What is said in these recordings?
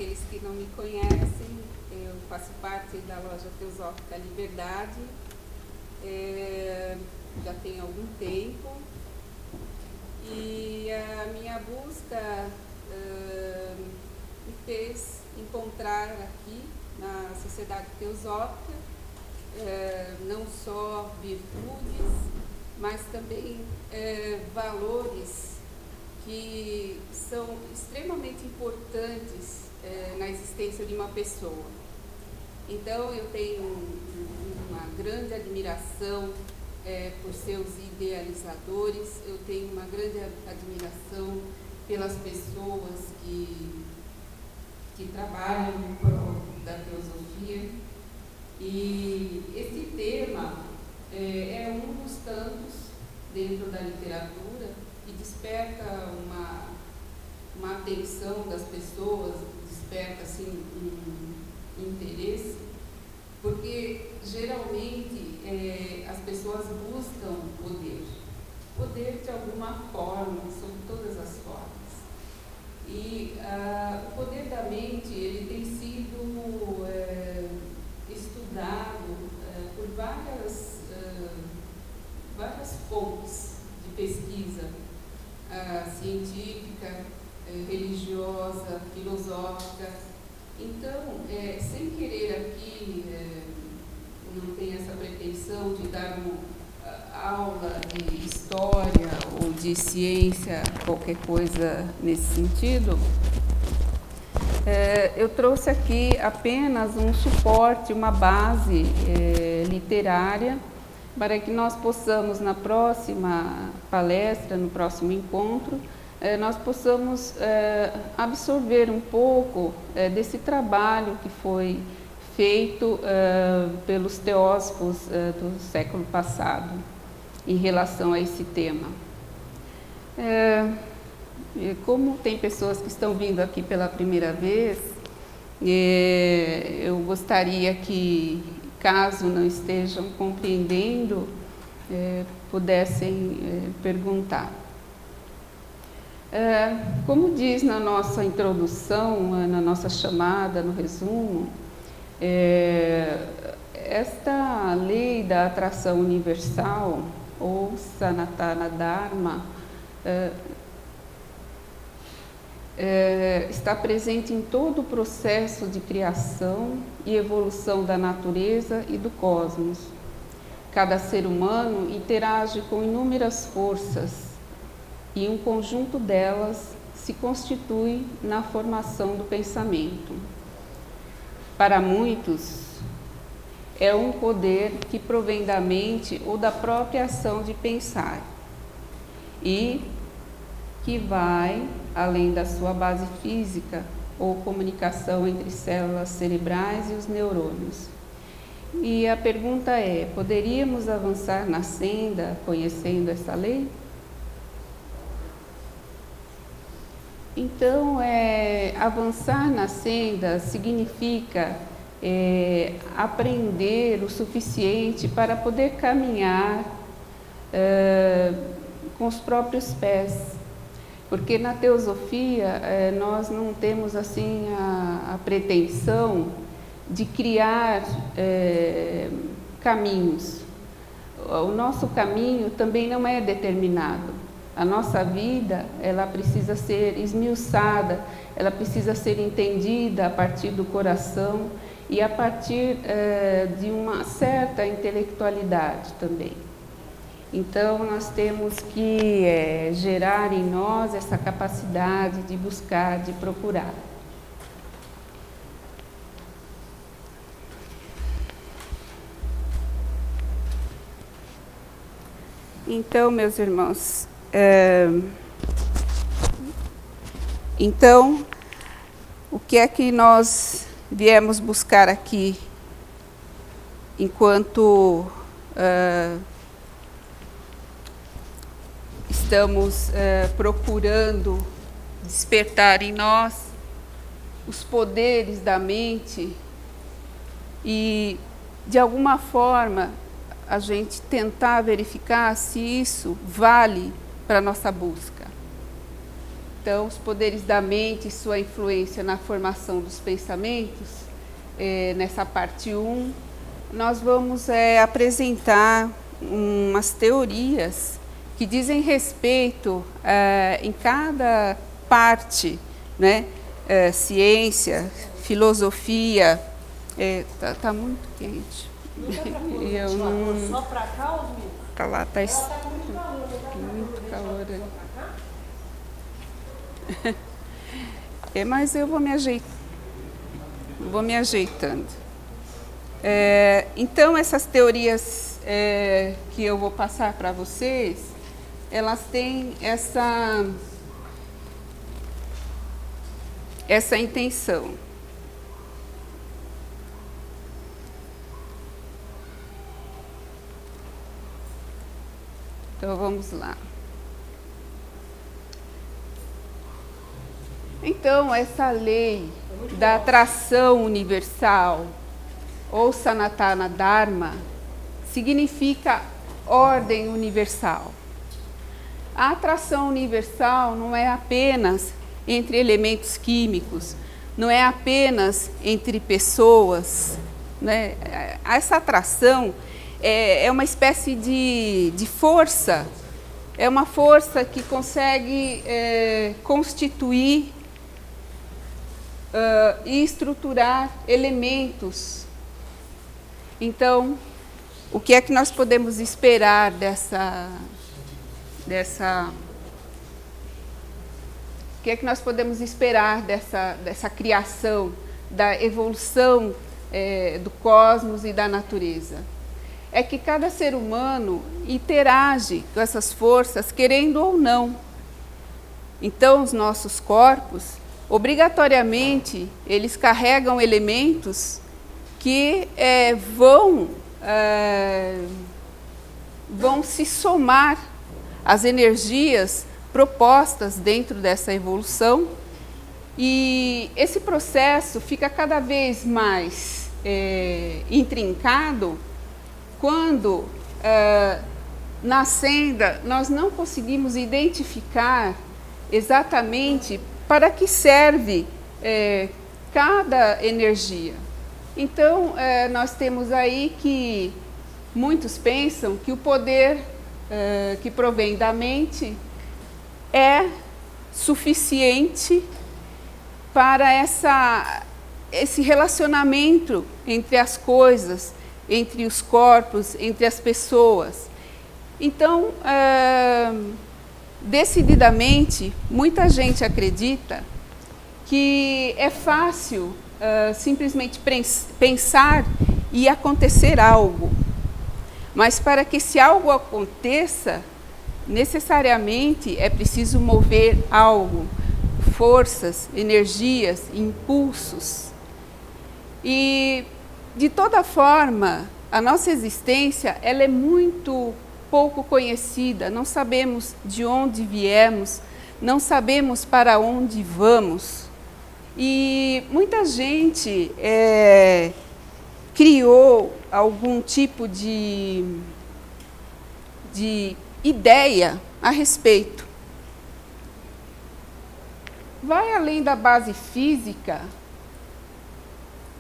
aqueles que não me conhecem, eu faço parte da loja Teosófica Liberdade, já tem algum tempo, e a minha busca me fez encontrar aqui na Sociedade Teosófica não só virtudes, mas também valores que são extremamente importantes na existência de uma pessoa. Então, eu tenho uma grande admiração por seus idealizadores, eu tenho uma grande admiração pelas pessoas que trabalham em prol da teosofia. E esse tema é um dos tantos dentro da literatura que desperta uma atenção das pessoas, desperta assim um interesse, porque geralmente as pessoas buscam poder de alguma forma, sob todas as formas. E o poder da mente, ele tem sido estudado por várias fontes de pesquisa científica, religiosa, filosófica. Então, sem querer aqui, não tenho essa pretensão de dar uma aula de história ou de ciência, qualquer coisa nesse sentido, eu trouxe aqui apenas um suporte, uma base literária, para que nós possamos, na próxima palestra, no próximo encontro, nós possamos absorver um pouco desse trabalho que foi feito pelos teósofos do século passado em relação a esse tema. Como tem pessoas que estão vindo aqui pela primeira vez, eu gostaria que, caso não estejam compreendendo, pudessem perguntar. Como diz na nossa introdução, na nossa chamada, no resumo, esta lei da atração universal, ou Sanatana Dharma, está presente em todo o processo de criação e evolução da natureza e do cosmos. Cada ser humano interage com inúmeras forças e um conjunto delas se constitui na formação do pensamento. Para muitos, é um poder que provém da mente ou da própria ação de pensar e que vai além da sua base física ou comunicação entre células cerebrais e os neurônios. E a pergunta é: poderíamos avançar na senda conhecendo essa lei? Então, avançar na senda significa aprender o suficiente para poder caminhar com os próprios pés. Porque na teosofia nós não temos assim a pretensão de criar caminhos. O nosso caminho também não é determinado. A nossa vida, ela precisa ser esmiuçada, ela precisa ser entendida a partir do coração e a partir de uma certa intelectualidade também. Então, nós temos que gerar em nós essa capacidade de buscar, de procurar. Então, meus irmãos, o que é que nós viemos buscar aqui enquanto estamos procurando despertar em nós os poderes da mente e, de alguma forma, a gente tentar verificar se isso vale para a nossa busca. então, os poderes da mente e sua influência na formação dos pensamentos, nessa parte 1, nós vamos apresentar umas teorias que dizem respeito em cada parte, né? Ciência, filosofia, tá muito quente. E eu não... Só para cá, os meninos? Tá lá, tá Muito calor. Mas eu vou me ajeitando. Então, essas teorias que eu vou passar para vocês, elas têm essa intenção. Então, vamos lá. Então, essa lei da atração universal, ou Sanatana Dharma, significa ordem universal. A atração universal não é apenas entre elementos químicos, não é apenas entre pessoas, né? Essa atração é uma espécie de força, é uma força que consegue constituir e estruturar elementos. Então, o que é que nós podemos esperar dessa criação, da evolução do cosmos e da natureza? É que cada ser humano interage com essas forças, querendo ou não. Então, os nossos corpos, obrigatoriamente, eles carregam elementos que vão se somar às energias propostas dentro dessa evolução, e esse processo fica cada vez mais intrincado quando, na senda, nós não conseguimos identificar exatamente para que serve cada energia. Então, nós temos aí que muitos pensam que o poder que provém da mente é suficiente para esse relacionamento entre as coisas, entre os corpos, entre as pessoas. Então, decididamente, muita gente acredita que é fácil simplesmente pensar e acontecer algo. Mas para que esse algo aconteça, necessariamente é preciso mover algo, forças, energias, impulsos. E, de toda forma, a nossa existência ela é muito pouco conhecida, não sabemos de onde viemos, não sabemos para onde vamos. E muita gente criou algum tipo de ideia a respeito. Vai além da base física,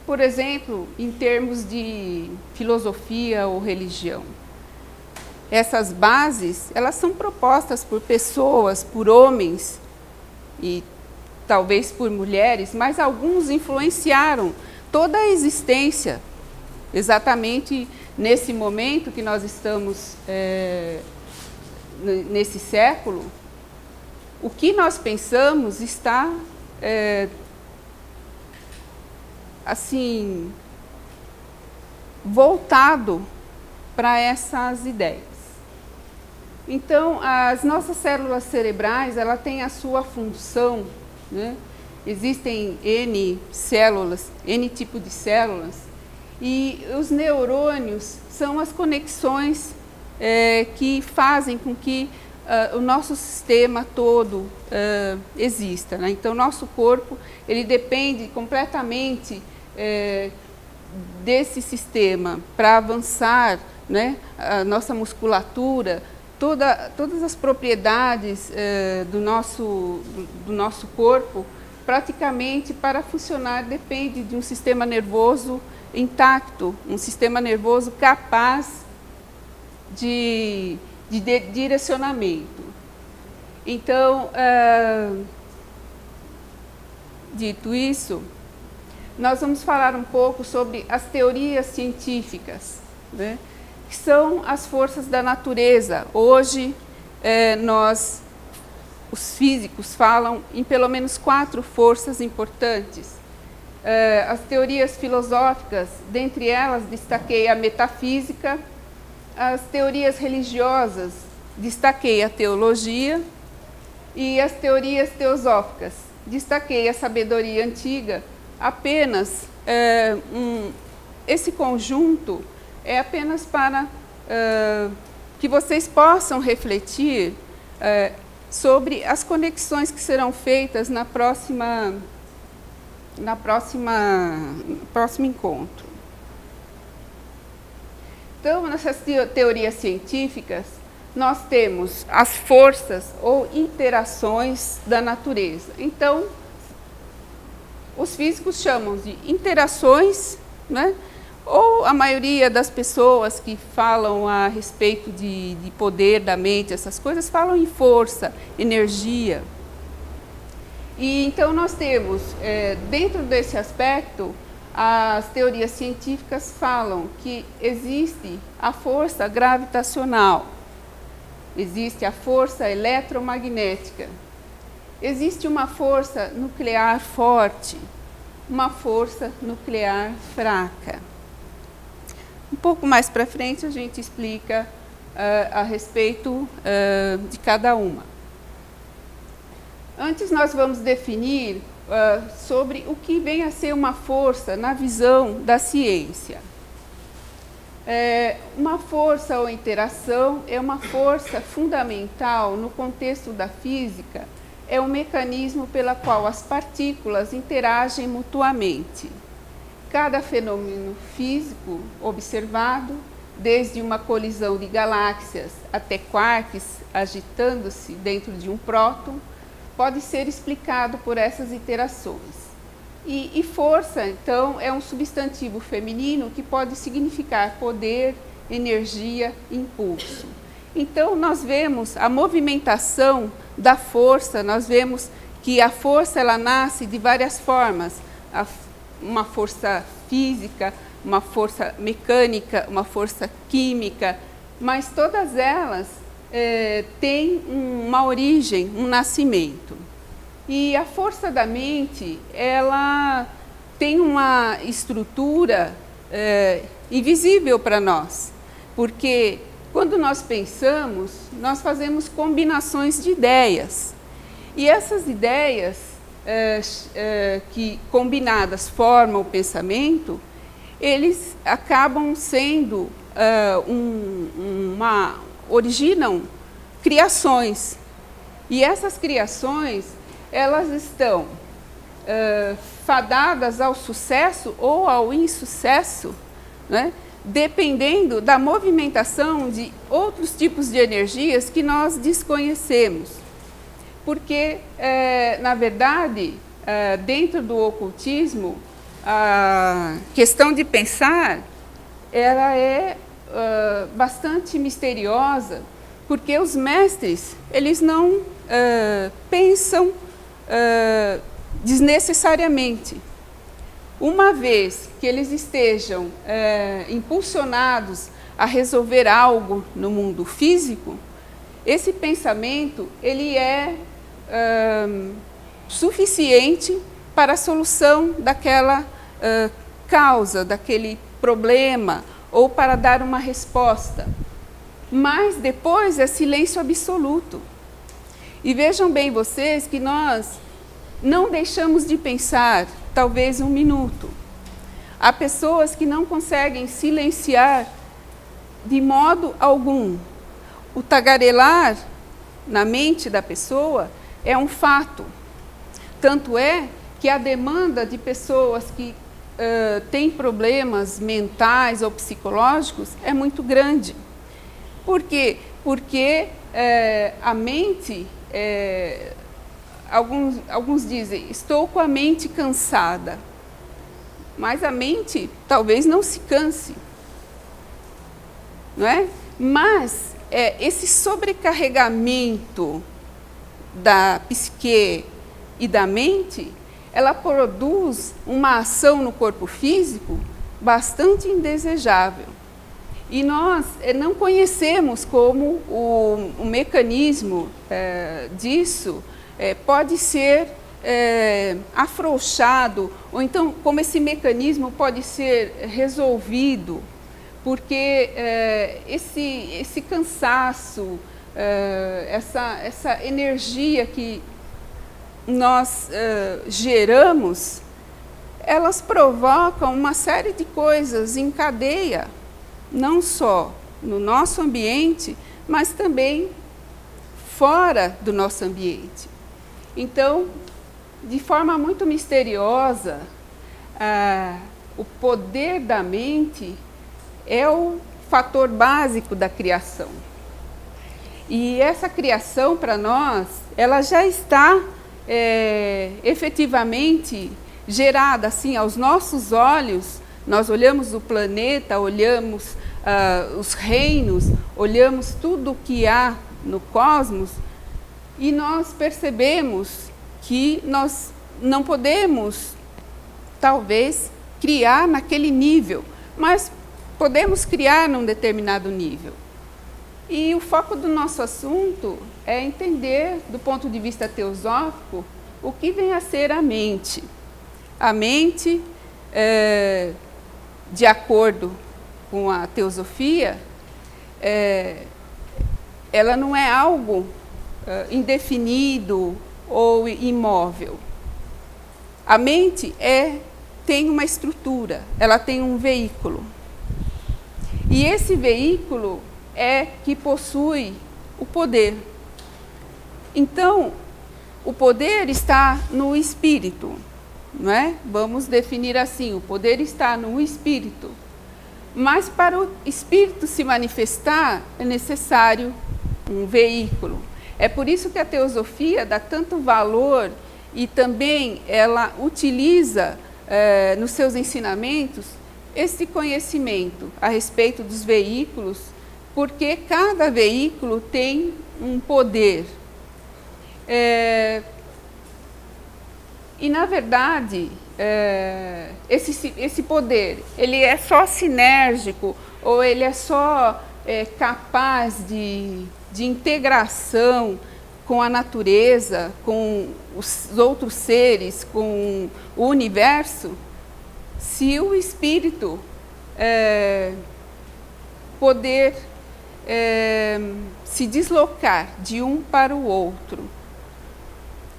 por exemplo, em termos de filosofia ou religião. Essas bases, elas são propostas por pessoas, por homens e talvez por mulheres, mas alguns influenciaram toda a existência. Exatamente nesse momento que nós estamos, nesse século, o que nós pensamos está, assim, voltado para essas ideias. Então, as nossas células cerebrais, ela tem a sua função, né? Existem N células, N tipo de células, e os neurônios são as conexões que fazem com que o nosso sistema todo exista, né? Então, nosso corpo, ele depende completamente desse sistema para avançar, né? A nossa musculatura, todas as propriedades do nosso corpo, praticamente para funcionar, depende de um sistema nervoso intacto, um sistema nervoso capaz de direcionamento. Então, dito isso, nós vamos falar um pouco sobre as teorias científicas, né, que são as forças da natureza. Hoje, os físicos falam em pelo menos 4 forças importantes. As teorias filosóficas, dentre elas destaquei a metafísica. As teorias religiosas, destaquei a teologia. E as teorias teosóficas, destaquei a sabedoria antiga. Apenas esse conjunto é apenas para que vocês possam refletir sobre as conexões que serão feitas no próximo encontro. Então, nessas teorias científicas, nós temos as forças ou interações da natureza. Então, os físicos chamam de interações, né? Ou a maioria das pessoas que falam a respeito de poder da mente, essas coisas, falam em força, energia. E então nós temos, dentro desse aspecto, as teorias científicas falam que existe a força gravitacional, existe a força eletromagnética, existe uma força nuclear forte, uma força nuclear fraca. Um pouco mais para frente a gente explica a respeito de cada uma. Antes nós vamos definir sobre o que vem a ser uma força na visão da ciência. Uma força ou interação é uma força fundamental no contexto da física, é um mecanismo pela qual as partículas interagem mutuamente. Cada fenômeno físico observado, desde uma colisão de galáxias até quarks agitando-se dentro de um próton, pode ser explicado por essas interações. E força, então, é um substantivo feminino que pode significar poder, energia, impulso. Então, nós vemos a movimentação da força, nós vemos que a força ela nasce de várias formas. Uma força física, uma força mecânica, uma força química, mas todas elas têm uma origem, um nascimento. E a força da mente, ela tem uma estrutura invisível para nós, porque quando nós pensamos, nós fazemos combinações de ideias. E essas ideias que combinadas formam o pensamento, eles acabam sendo originam criações. E essas criações, elas estão fadadas ao sucesso ou ao insucesso, né? Dependendo da movimentação de outros tipos de energias que nós desconhecemos. Porque, na verdade, dentro do ocultismo, a questão de pensar, ela é bastante misteriosa, porque os mestres, eles não pensam desnecessariamente. Uma vez que eles estejam impulsionados a resolver algo no mundo físico, esse pensamento ele é suficiente para a solução daquela causa, daquele problema, ou para dar uma resposta. Mas depois é silêncio absoluto. E vejam bem vocês que nós não deixamos de pensar, talvez um minuto. Há pessoas que não conseguem silenciar de modo algum. O tagarelar na mente da pessoa é um fato. Tanto é que a demanda de pessoas que têm problemas mentais ou psicológicos é muito grande. Porque porque a mente, alguns dizem, estou com a mente cansada, mas a mente talvez não se canse, não é? Mas esse sobrecarregamento da psique e da mente, ela produz uma ação no corpo físico bastante indesejável. E nós não conhecemos como o mecanismo disso pode ser afrouxado, ou então como esse mecanismo pode ser resolvido, porque esse cansaço, essa energia que nós geramos, elas provocam uma série de coisas em cadeia, não só no nosso ambiente, mas também fora do nosso ambiente. Então, de forma muito misteriosa, o poder da mente é o fator básico da criação. E essa criação, para nós, ela já está efetivamente gerada assim aos nossos olhos. Nós olhamos o planeta, olhamos os reinos, olhamos tudo o que há no cosmos e nós percebemos que nós não podemos, talvez, criar naquele nível, mas podemos criar num determinado nível. E o foco do nosso assunto é entender, do ponto de vista teosófico, o que vem a ser a mente. A mente, de acordo com a teosofia, ela não é algo indefinido ou imóvel. A mente tem uma estrutura, ela tem um veículo. E esse veículo que possui o poder. Então, o poder está no espírito, não é? Vamos definir assim, o poder está no espírito. Mas para o espírito se manifestar, é necessário um veículo. É por isso que a teosofia dá tanto valor e também ela utiliza nos seus ensinamentos esse conhecimento a respeito dos veículos, porque cada veículo tem um poder. E, na verdade, esse poder, ele é só sinérgico ou ele é só capaz de integração com a natureza, com os outros seres, com o universo, se o espírito poder se deslocar de um para o outro.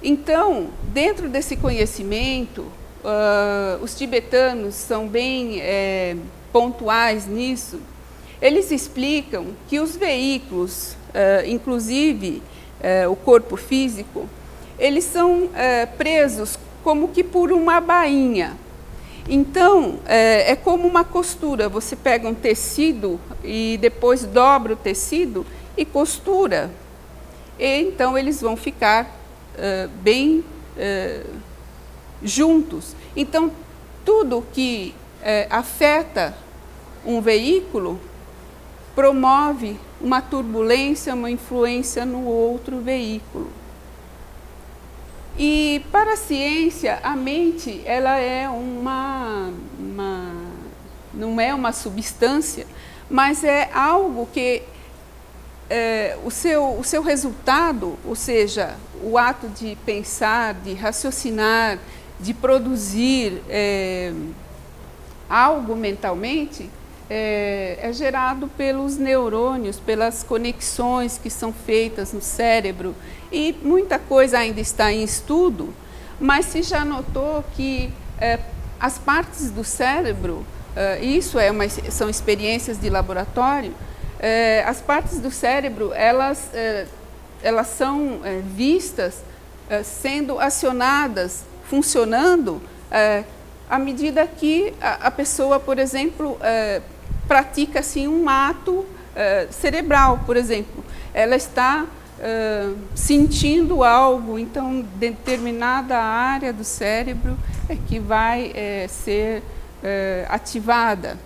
Então, dentro desse conhecimento, os tibetanos são bem pontuais nisso. Eles explicam que os veículos, inclusive o corpo físico, eles são presos como que por uma bainha. Então, é como uma costura. Você pega um tecido e depois dobra o tecido e costura. E, então, eles vão ficar bem juntos. Então, tudo que afeta um veículo promove uma turbulência, uma influência no outro veículo. E para a ciência, a mente ela é não é uma substância, mas é algo que o seu resultado, ou seja, o ato de pensar, de raciocinar, de produzir algo mentalmente, é gerado pelos neurônios, pelas conexões que são feitas no cérebro. E muita coisa ainda está em estudo, mas se já notou que as partes do cérebro, isso são experiências de laboratório, as partes do cérebro, elas são vistas sendo acionadas, funcionando, à medida que a pessoa, por exemplo, pratica assim, um ato cerebral, por exemplo. ela está sentindo algo, então determinada área do cérebro é que vai ser ativada.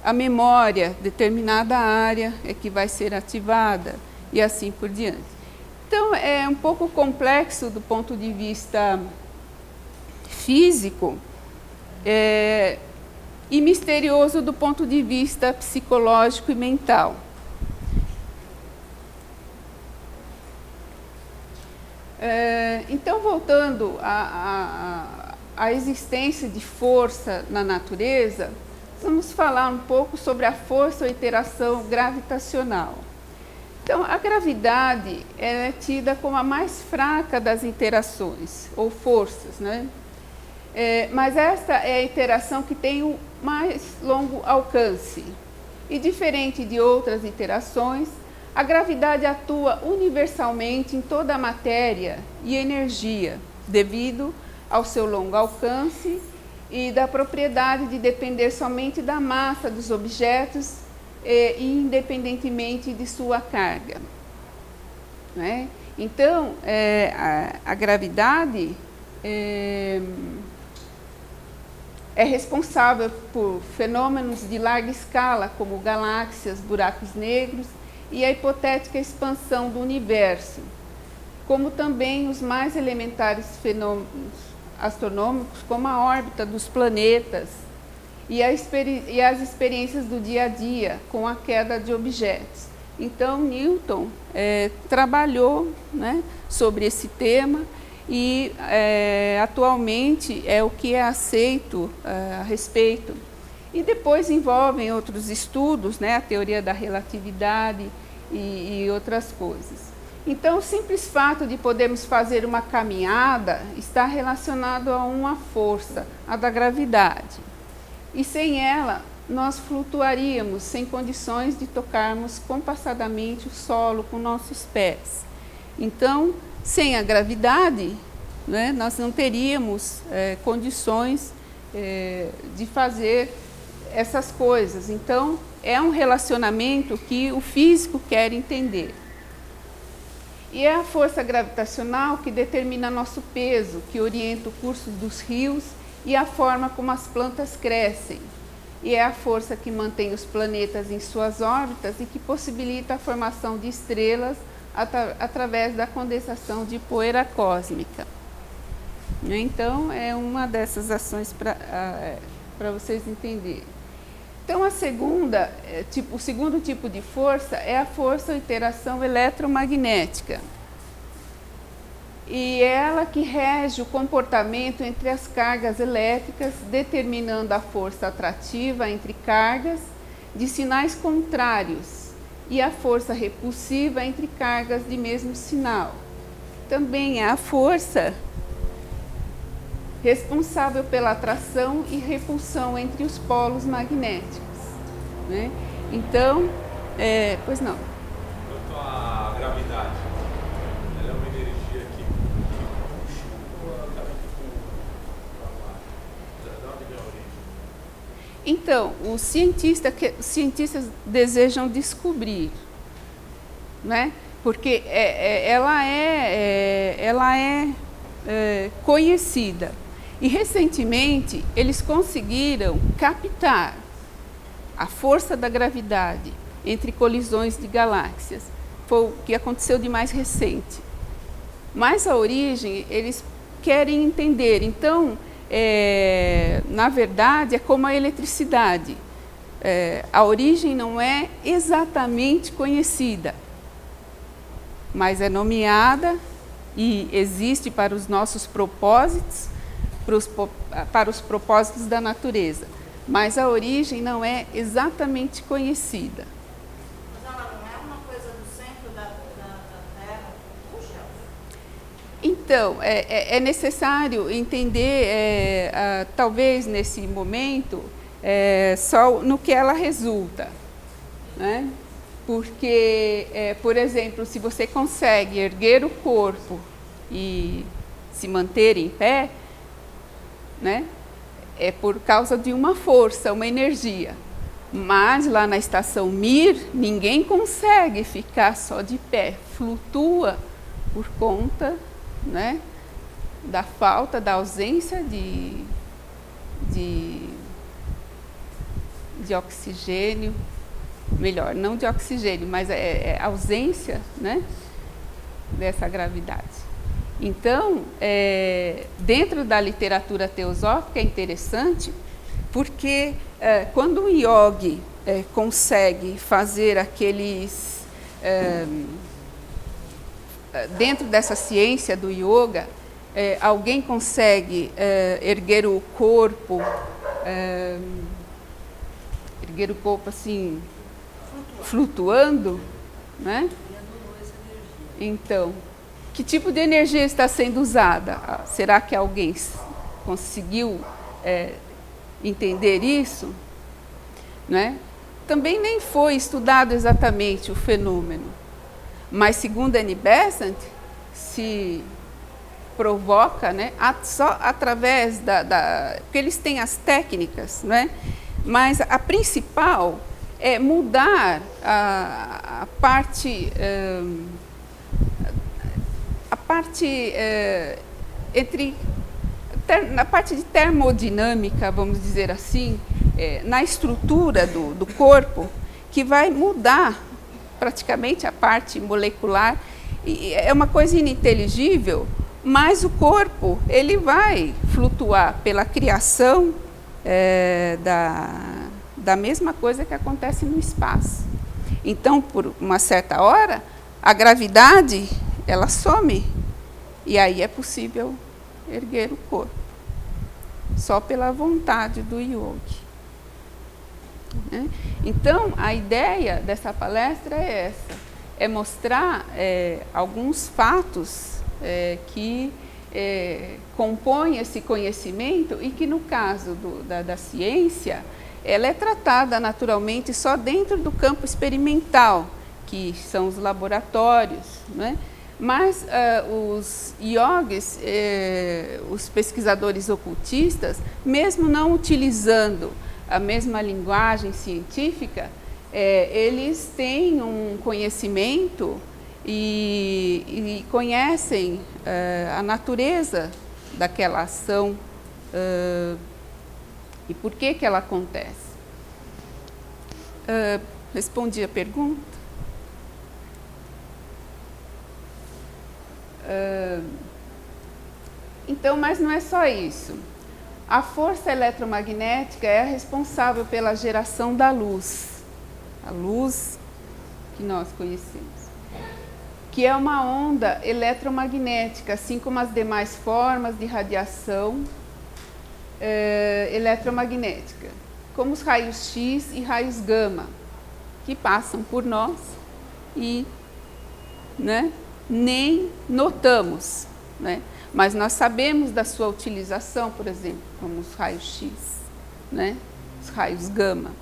A memória, determinada área é que vai ser ativada e assim por diante. Então, é um pouco complexo do ponto de vista físico e misterioso do ponto de vista psicológico e mental. Então, voltando à existência de força na natureza, vamos falar um pouco sobre a força ou interação gravitacional. Então, a gravidade é tida como a mais fraca das interações, ou forças, né? Mas esta é a interação que tem o mais longo alcance. E diferente de outras interações, a gravidade atua universalmente em toda a matéria e energia, devido ao seu longo alcance e da propriedade de depender somente da massa dos objetos, independentemente de sua carga. Né? Então, a gravidade é responsável por fenômenos de larga escala, como galáxias, buracos negros e a hipotética expansão do universo, como também os mais elementares fenômenos astronômicos, como a órbita dos planetas e as experiências do dia a dia com a queda de objetos. Então, Newton trabalhou, né, sobre esse tema e atualmente é o que é aceito a respeito. E depois envolvem outros estudos, né, a teoria da relatividade e outras coisas. Então, o simples fato de podermos fazer uma caminhada está relacionado a uma força, a da gravidade. E sem ela, nós flutuaríamos sem condições de tocarmos compassadamente o solo com nossos pés. Então, sem a gravidade, né, nós não teríamos condições de fazer essas coisas. Então, é um relacionamento que o físico quer entender. E é a força gravitacional que determina nosso peso, que orienta o curso dos rios e a forma como as plantas crescem. E é a força que mantém os planetas em suas órbitas e que possibilita a formação de estrelas através da condensação de poeira cósmica. Então, é uma dessas ações para vocês entenderem. Então, o segundo tipo de força é a força ou interação eletromagnética. E é ela que rege o comportamento entre as cargas elétricas, determinando a força atrativa entre cargas de sinais contrários e a força repulsiva entre cargas de mesmo sinal. Também é a força responsável pela atração e repulsão entre os polos magnéticos. Né? Então, pois não. Quanto à gravidade, ela é uma energia que puxa para baixo. De onde vem a origem? Então, os cientistas desejam descobrir, né? Porque ela é conhecida. E recentemente eles conseguiram captar a força da gravidade entre colisões de galáxias. Foi o que aconteceu de mais recente. Mas a origem eles querem entender. Então, na verdade, é como a eletricidade. A origem não é exatamente conhecida, mas é nomeada e existe para os nossos propósitos, para os propósitos da natureza. Mas a origem não é exatamente conhecida. Mas ela não é uma coisa do centro da Terra? Puxa. Então, é necessário entender, talvez nesse momento, só no que ela resulta. Né? Porque, por exemplo, se você consegue erguer o corpo e se manter em pé, né, é por causa de uma força, uma energia. Mas lá na estação Mir, ninguém consegue ficar só de pé, flutua por conta, né, da falta, da ausência de oxigênio, melhor, não de oxigênio, mas ausência, né, dessa gravidade. Então, dentro da literatura teosófica é interessante, porque quando um yogi consegue fazer aqueles... dentro dessa ciência do yoga, alguém consegue erguer o corpo assim, flutuando, né? Então, que tipo de energia está sendo usada? Será que alguém conseguiu entender isso? Né? Também nem foi estudado exatamente o fenômeno, mas segundo Annie Besant, se provoca, né, só através porque eles têm as técnicas, né, mas a principal é mudar a parte na parte de termodinâmica, vamos dizer assim, na estrutura do corpo, que vai mudar praticamente a parte molecular. E é uma coisa ininteligível, mas o corpo ele vai flutuar pela criação da mesma coisa que acontece no espaço. Então, por uma certa hora, a gravidade ela some e aí é possível erguer o corpo, só pela vontade do yogi. Né? Então, a ideia dessa palestra é essa, é mostrar alguns fatos que compõem esse conhecimento e que, no caso da ciência, ela é tratada naturalmente só dentro do campo experimental, que são os laboratórios, né? Mas os yogis, os pesquisadores ocultistas, mesmo não utilizando a mesma linguagem científica, eles têm um conhecimento e conhecem a natureza daquela ação e por que ela acontece. Respondi a pergunta? Então, mas não é só isso. A força eletromagnética é a responsável pela geração da luz, a luz que nós conhecemos, que é uma onda eletromagnética, assim como as demais formas de radiação eletromagnética, como os raios X e raios gama, que passam por nós e, né, nem notamos, né? Mas nós sabemos da sua utilização, por exemplo, como os raios X, né? Os raios gama.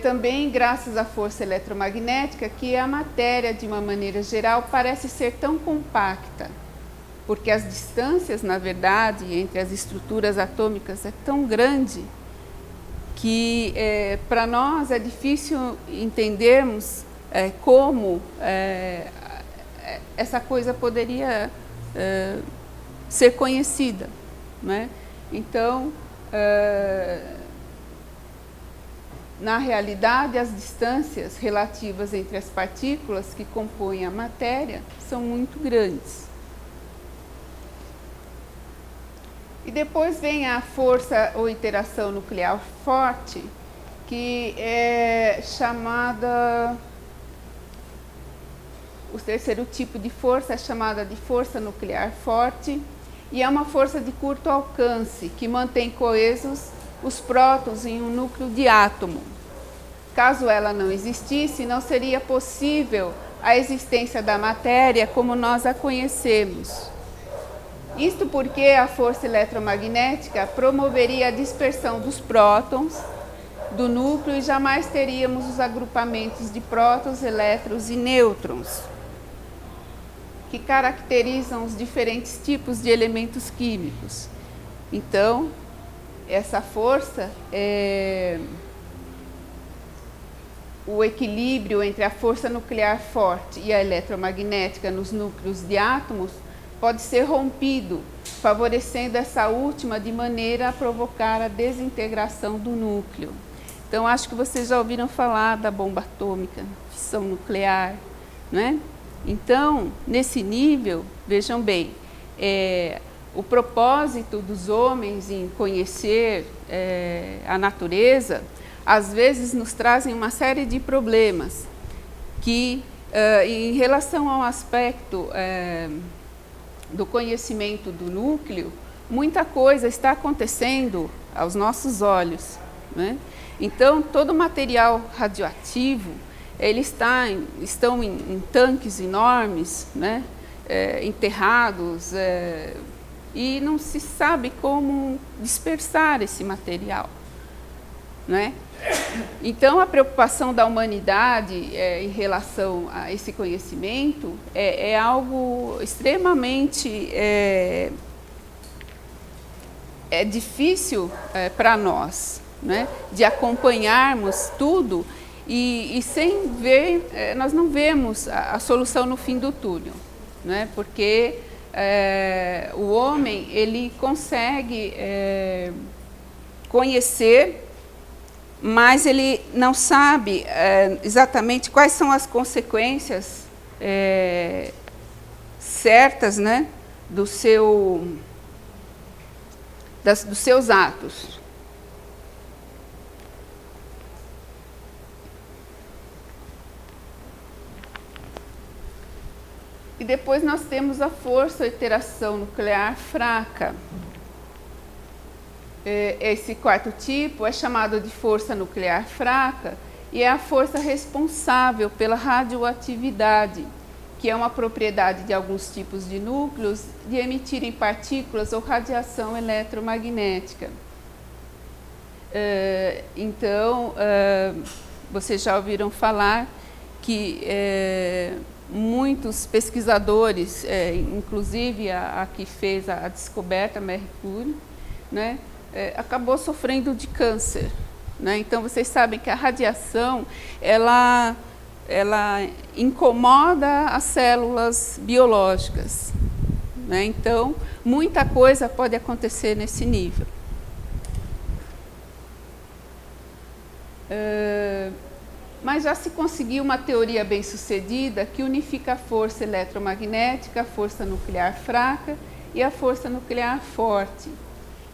Também graças à força eletromagnética que a matéria, de uma maneira geral, parece ser tão compacta, porque as distâncias, na verdade, entre as estruturas atômicas é tão grande que para nós é difícil entendermos como essa coisa poderia ser conhecida, né? Então, na realidade, as distâncias relativas entre as partículas que compõem a matéria são muito grandes. E depois vem a força ou interação nuclear forte, que é chamada... O terceiro tipo de força é chamada de força nuclear forte e é uma força de curto alcance que mantém coesos os prótons em um núcleo de átomo. Caso ela não existisse, não seria possível a existência da matéria como nós a conhecemos. Isto porque a força eletromagnética promoveria a dispersão dos prótons do núcleo e jamais teríamos os agrupamentos de prótons, elétrons e nêutrons, que caracterizam os diferentes tipos de elementos químicos. Então, essa força o equilíbrio entre a força nuclear forte e a eletromagnética nos núcleos de átomos pode ser rompido, favorecendo essa última de maneira a provocar a desintegração do núcleo. Então, acho que vocês já ouviram falar da bomba atômica, fissão nuclear, né? Então, nesse nível, vejam bem, o propósito dos homens em conhecer a natureza, às vezes nos trazem uma série de problemas que, em relação ao aspecto do conhecimento do núcleo, muita coisa está acontecendo aos nossos olhos, né? Então, todo o material radioativo, eles estão em tanques enormes, né? Enterrados, e não se sabe como dispersar esse material, né? Então, a preocupação da humanidade em relação a esse conhecimento é algo extremamente difícil para nós, né? De acompanharmos tudo e sem ver, nós não vemos a solução no fim do túnel, né? Porque o homem, ele consegue conhecer, mas ele não sabe exatamente quais são as consequências certas, né, dos seus atos. E depois nós temos a força ou interação nuclear fraca. Esse quarto tipo é chamado de força nuclear fraca e é a força responsável pela radioatividade, que é uma propriedade de alguns tipos de núcleos de emitirem partículas ou radiação eletromagnética. Então, vocês já ouviram falar que muitos pesquisadores, inclusive a que fez a descoberta, Marie Curie, né, acabou sofrendo de câncer, né? Então, vocês sabem que a radiação, ela incomoda as células biológicas, né? Então, muita coisa pode acontecer nesse nível. Mas já se conseguiu uma teoria bem-sucedida que unifica a força eletromagnética, a força nuclear fraca e a força nuclear forte.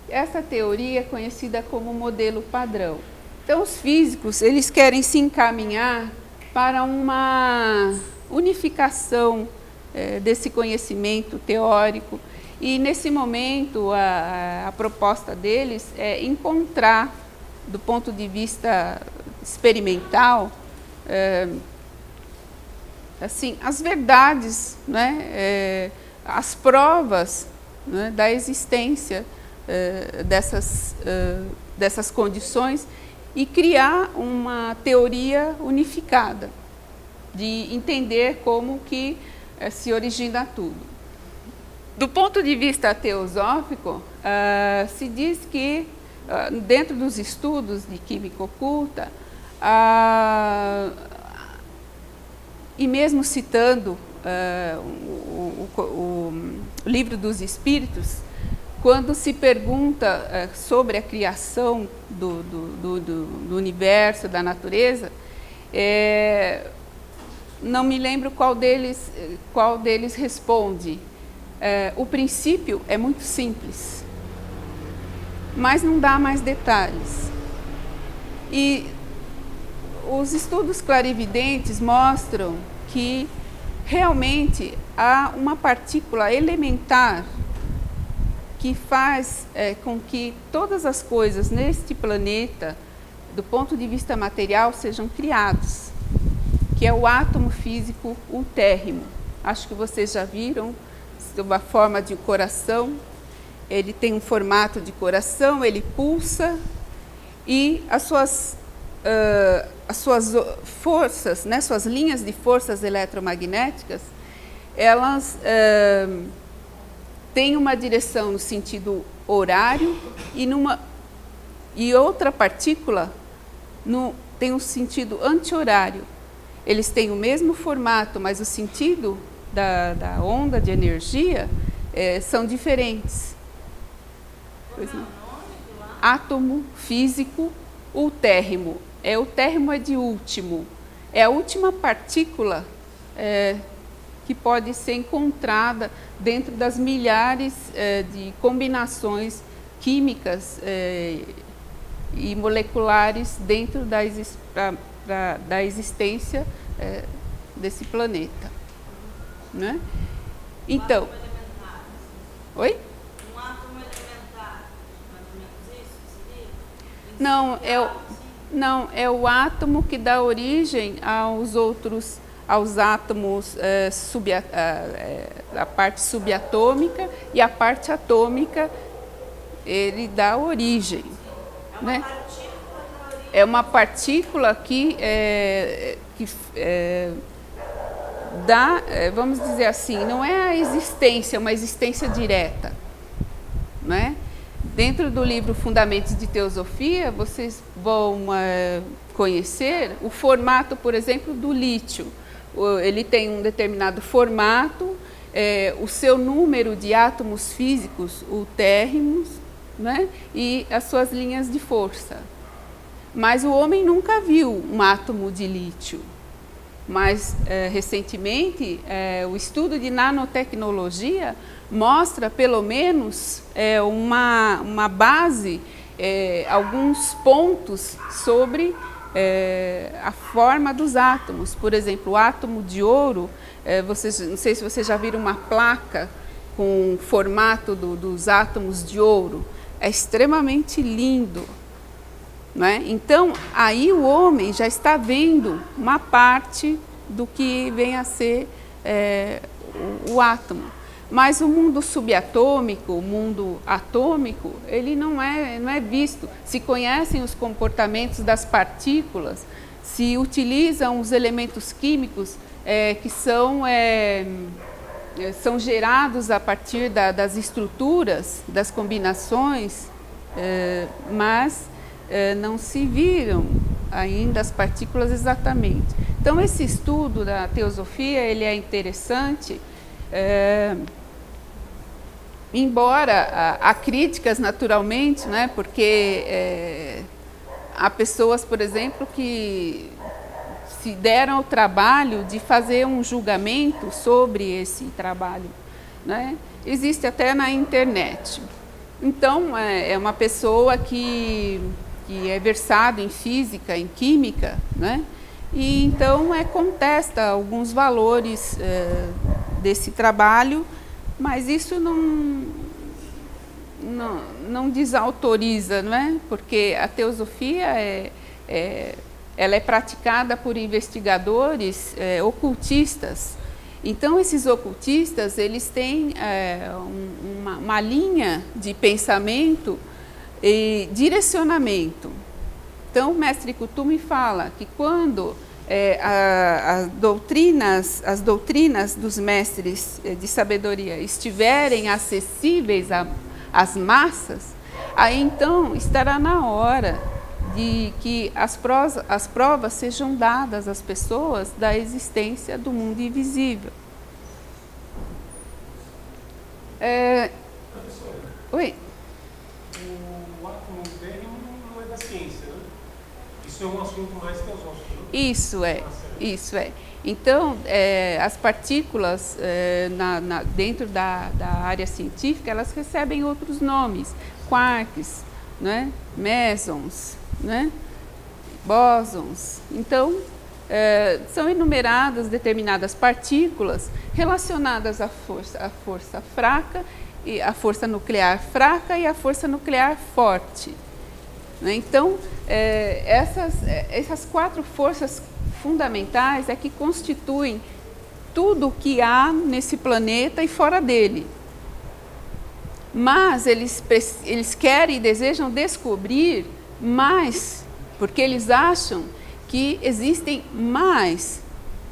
Essa teoria é conhecida como modelo padrão. Então, os físicos, eles querem se encaminhar para uma unificação desse conhecimento teórico e, nesse momento, a proposta deles é encontrar, do ponto de vista experimental, assim, as verdades, né, as provas, né, da existência dessas condições e criar uma teoria unificada, de entender como que se origina tudo. Do ponto de vista teosófico, se diz que, dentro dos estudos de química oculta, e mesmo citando o Livro dos Espíritos, quando se pergunta sobre a criação do universo, da natureza, não me lembro qual deles responde. O princípio é muito simples, mas não dá mais detalhes. E os estudos clarividentes mostram que realmente há uma partícula elementar que faz com que todas as coisas neste planeta, do ponto de vista material, sejam criados, que é o átomo físico ultérrimo. Acho que vocês já viram, sob a forma de coração. Ele tem um formato de coração, ele pulsa e as suas forças, né, suas linhas de forças eletromagnéticas, elas têm uma direção no sentido horário e outra partícula no têm um sentido anti-horário. Eles têm o mesmo formato, mas o sentido da onda de energia são diferentes. Pois não. Átomo, físico, ultérrimo. O térrimo é de último. É a última partícula que pode ser encontrada dentro das milhares de combinações químicas e moleculares dentro da existência desse planeta. Né? Então, Um átomo elementar. oi? Um átomo elementar, mais ou menos isso seria? Não, é o átomo que dá origem aos átomos, a parte subatômica e a parte atômica, ele dá origem. É uma Né? partícula da origem. É uma partícula que dá, vamos dizer assim, não é a existência, uma existência direta. Né? Dentro do livro Fundamentos de Teosofia, vocês vão conhecer o formato, por exemplo, do lítio. Ele tem um determinado formato, o seu número de átomos físicos, ultérrimos, né? E as suas linhas de força. Mas o homem nunca viu um átomo de lítio. Mas, recentemente, o estudo de nanotecnologia mostra, pelo menos, uma base, alguns pontos sobre a forma dos átomos. Por exemplo, o átomo de ouro, não sei se vocês já viram uma placa com o formato dos átomos de ouro. É extremamente lindo. Né? Então, aí o homem já está vendo uma parte do que vem a ser o átomo. Mas o mundo subatômico, o mundo atômico, ele não é visto. Se conhecem os comportamentos das partículas, se utilizam os elementos químicos que são gerados a partir das estruturas, das combinações, mas não se viram ainda as partículas exatamente. Então, esse estudo da teosofia, ele é interessante, embora há críticas naturalmente, né, porque há pessoas, por exemplo, que se deram ao trabalho de fazer um julgamento sobre esse trabalho. Né? Existe até na internet. Então, é uma pessoa que é versado em física, em química, né? E então contesta alguns valores desse trabalho, mas isso não desautoriza, não é? Porque a teosofia ela é praticada por investigadores ocultistas. Então, esses ocultistas, eles têm uma linha de pensamento e direcionamento. Então, o mestre Kuthumi fala que quando as doutrinas dos mestres de sabedoria estiverem acessíveis às massas, aí então estará na hora de que as provas sejam dadas às pessoas da existência do mundo invisível. Oi? O átomo ultérrimo não é da ciência, né? Isso é um assunto mais teosófico, né? Isso é. Então, as partículas dentro da área científica, elas recebem outros nomes, quarks, né? Mesons, né? Bósons. Então, são enumeradas determinadas partículas relacionadas à força fraca, e a força nuclear fraca e a força nuclear forte. Né? Então, essas quatro forças fundamentais que constituem tudo o que há nesse planeta e fora dele. Mas eles querem e desejam descobrir mais, porque eles acham que existem mais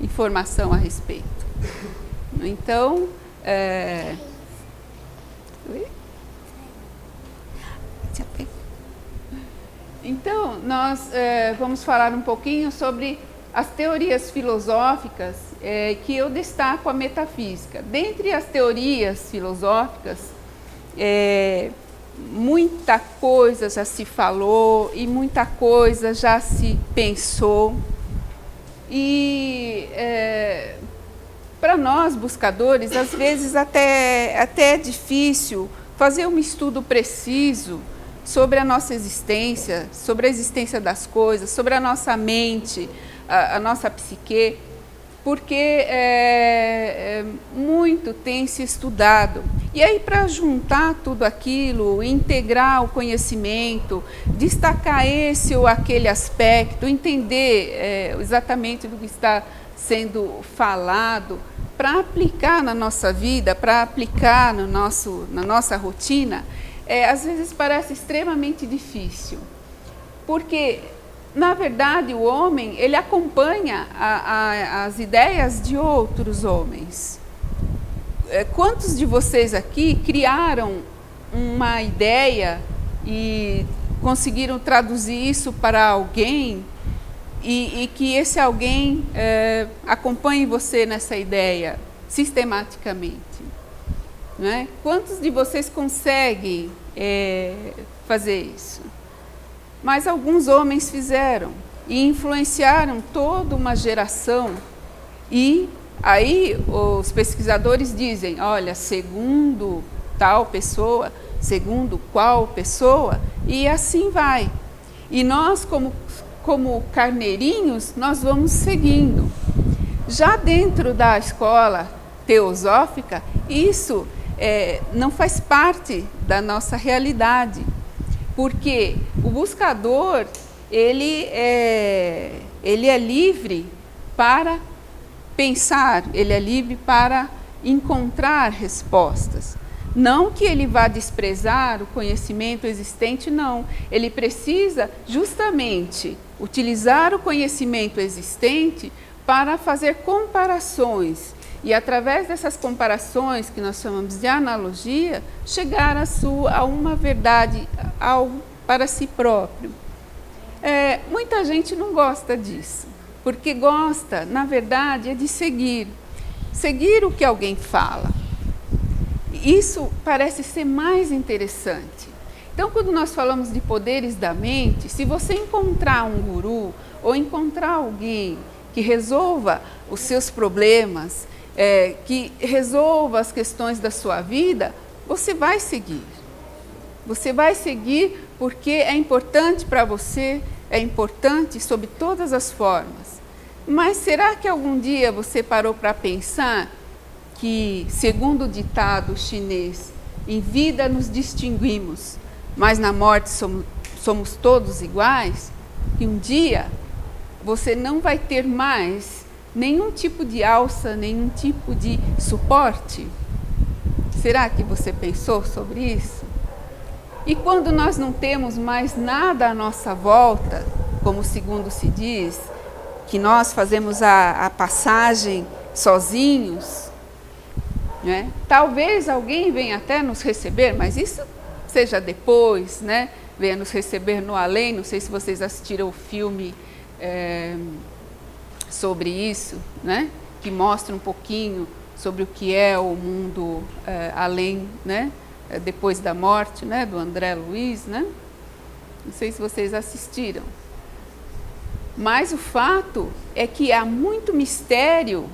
informação a respeito. Então, Então, nós vamos falar um pouquinho sobre as teorias filosóficas que eu destaco a metafísica. Dentre as teorias filosóficas, muita coisa já se falou e muita coisa já se pensou. E para nós, buscadores, às vezes até é difícil fazer um estudo preciso sobre a nossa existência, sobre a existência das coisas, sobre a nossa mente, a nossa psique, porque muito tem se estudado. E aí, para juntar tudo aquilo, integrar o conhecimento, destacar esse ou aquele aspecto, entender exatamente do que está sendo falado, para aplicar na nossa vida, para aplicar na nossa rotina, às vezes parece extremamente difícil, porque, na verdade, o homem, ele acompanha as ideias de outros homens. Quantos de vocês aqui criaram uma ideia e conseguiram traduzir isso para alguém e que esse alguém acompanhe você nessa ideia sistematicamente? Não é? Quantos de vocês conseguem fazer isso? Mas alguns homens fizeram e influenciaram toda uma geração. E aí os pesquisadores dizem, olha, segundo tal pessoa, segundo qual pessoa, e assim vai. E nós, como carneirinhos, nós vamos seguindo. Já dentro da escola teosófica, isso não faz parte da nossa realidade, porque o buscador ele é livre para pensar, ele é livre para encontrar respostas. Não que ele vá desprezar o conhecimento existente, não. Ele precisa justamente utilizar o conhecimento existente para fazer comparações. E através dessas comparações, que nós chamamos de analogia, chegar a uma verdade, algo para si próprio. Muita gente não gosta disso, porque gosta, na verdade, de seguir o que alguém fala. Isso parece ser mais interessante. Então, quando nós falamos de poderes da mente, se você encontrar um guru ou encontrar alguém que resolva os seus problemas, que resolva as questões da sua vida, você vai seguir. Você vai seguir porque é importante para você, é importante sob todas as formas. Mas será que algum dia você parou para pensar que, segundo o ditado chinês, em vida nos distinguimos, mas na morte somos todos iguais? Que um dia você não vai ter mais nenhum tipo de alça, nenhum tipo de suporte? Será que você pensou sobre isso? E quando nós não temos mais nada à nossa volta, como segundo se diz, que nós fazemos a passagem sozinhos, né? Talvez alguém venha até nos receber, mas isso seja depois, né? Venha nos receber no além. Não sei se vocês assistiram o filme sobre isso, né? Que mostra um pouquinho sobre o que é o mundo além, né? Depois da morte, né? Do André Luiz, né? Não sei se vocês assistiram. Mas o fato é que há muito mistério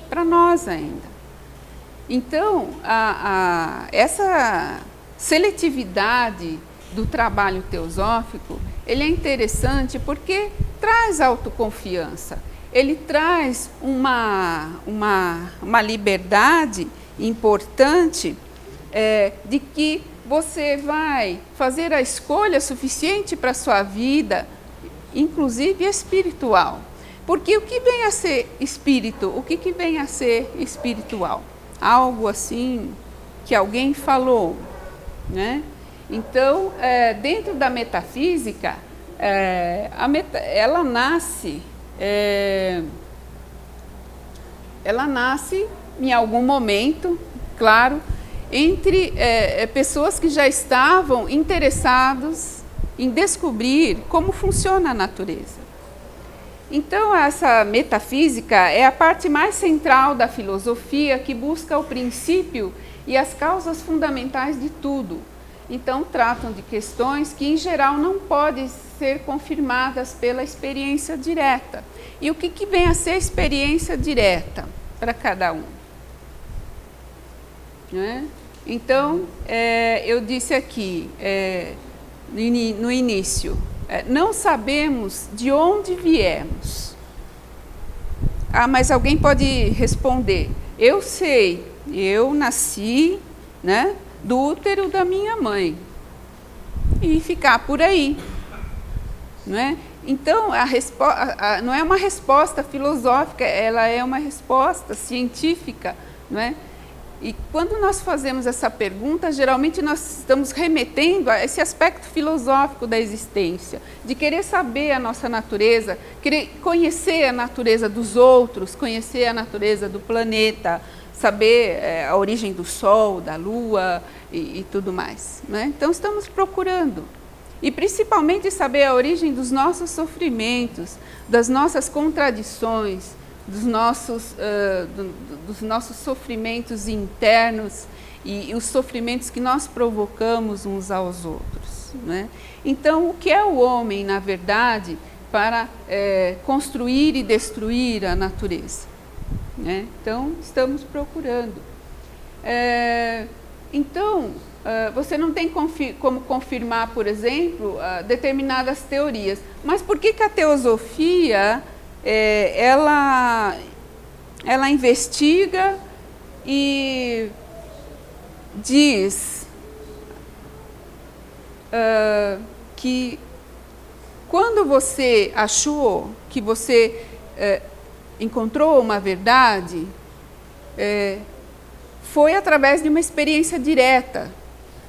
para nós ainda. Então, essa seletividade do trabalho teosófico, ele é interessante porque traz autoconfiança, ele traz uma liberdade importante de que você vai fazer a escolha suficiente para a sua vida, inclusive espiritual. Porque o que vem a ser espírito? O que vem a ser espiritual? Algo assim que alguém falou, né? Então, dentro da metafísica, ela nasce em algum momento, claro, entre pessoas que já estavam interessados em descobrir como funciona a natureza. Então, essa metafísica é a parte mais central da filosofia que busca o princípio e as causas fundamentais de tudo. Então, tratam de questões que, em geral, não podem ser confirmadas pela experiência direta. E o que vem a ser experiência direta para cada um? Né? Então, eu disse aqui, no início, não sabemos de onde viemos. Ah, mas alguém pode responder, eu sei, eu nasci, né, do útero da minha mãe, e ficar por aí. Não é? Então, não é uma resposta filosófica, ela é uma resposta científica. Não é? E quando nós fazemos essa pergunta, geralmente nós estamos remetendo a esse aspecto filosófico da existência, de querer saber a nossa natureza, querer conhecer a natureza dos outros, conhecer a natureza do planeta, saber a origem do Sol, da Lua e tudo mais. Né? Então, estamos procurando. E principalmente saber a origem dos nossos sofrimentos, das nossas contradições, dos nossos sofrimentos internos e os sofrimentos que nós provocamos uns aos outros. Né? Então, o que é o homem, na verdade, para construir e destruir a natureza? Né? Então, estamos procurando. Você não tem como confirmar, por exemplo, determinadas teorias. Mas por que a teosofia ela investiga e diz que quando você achou que você encontrou uma verdade, foi através de uma experiência direta.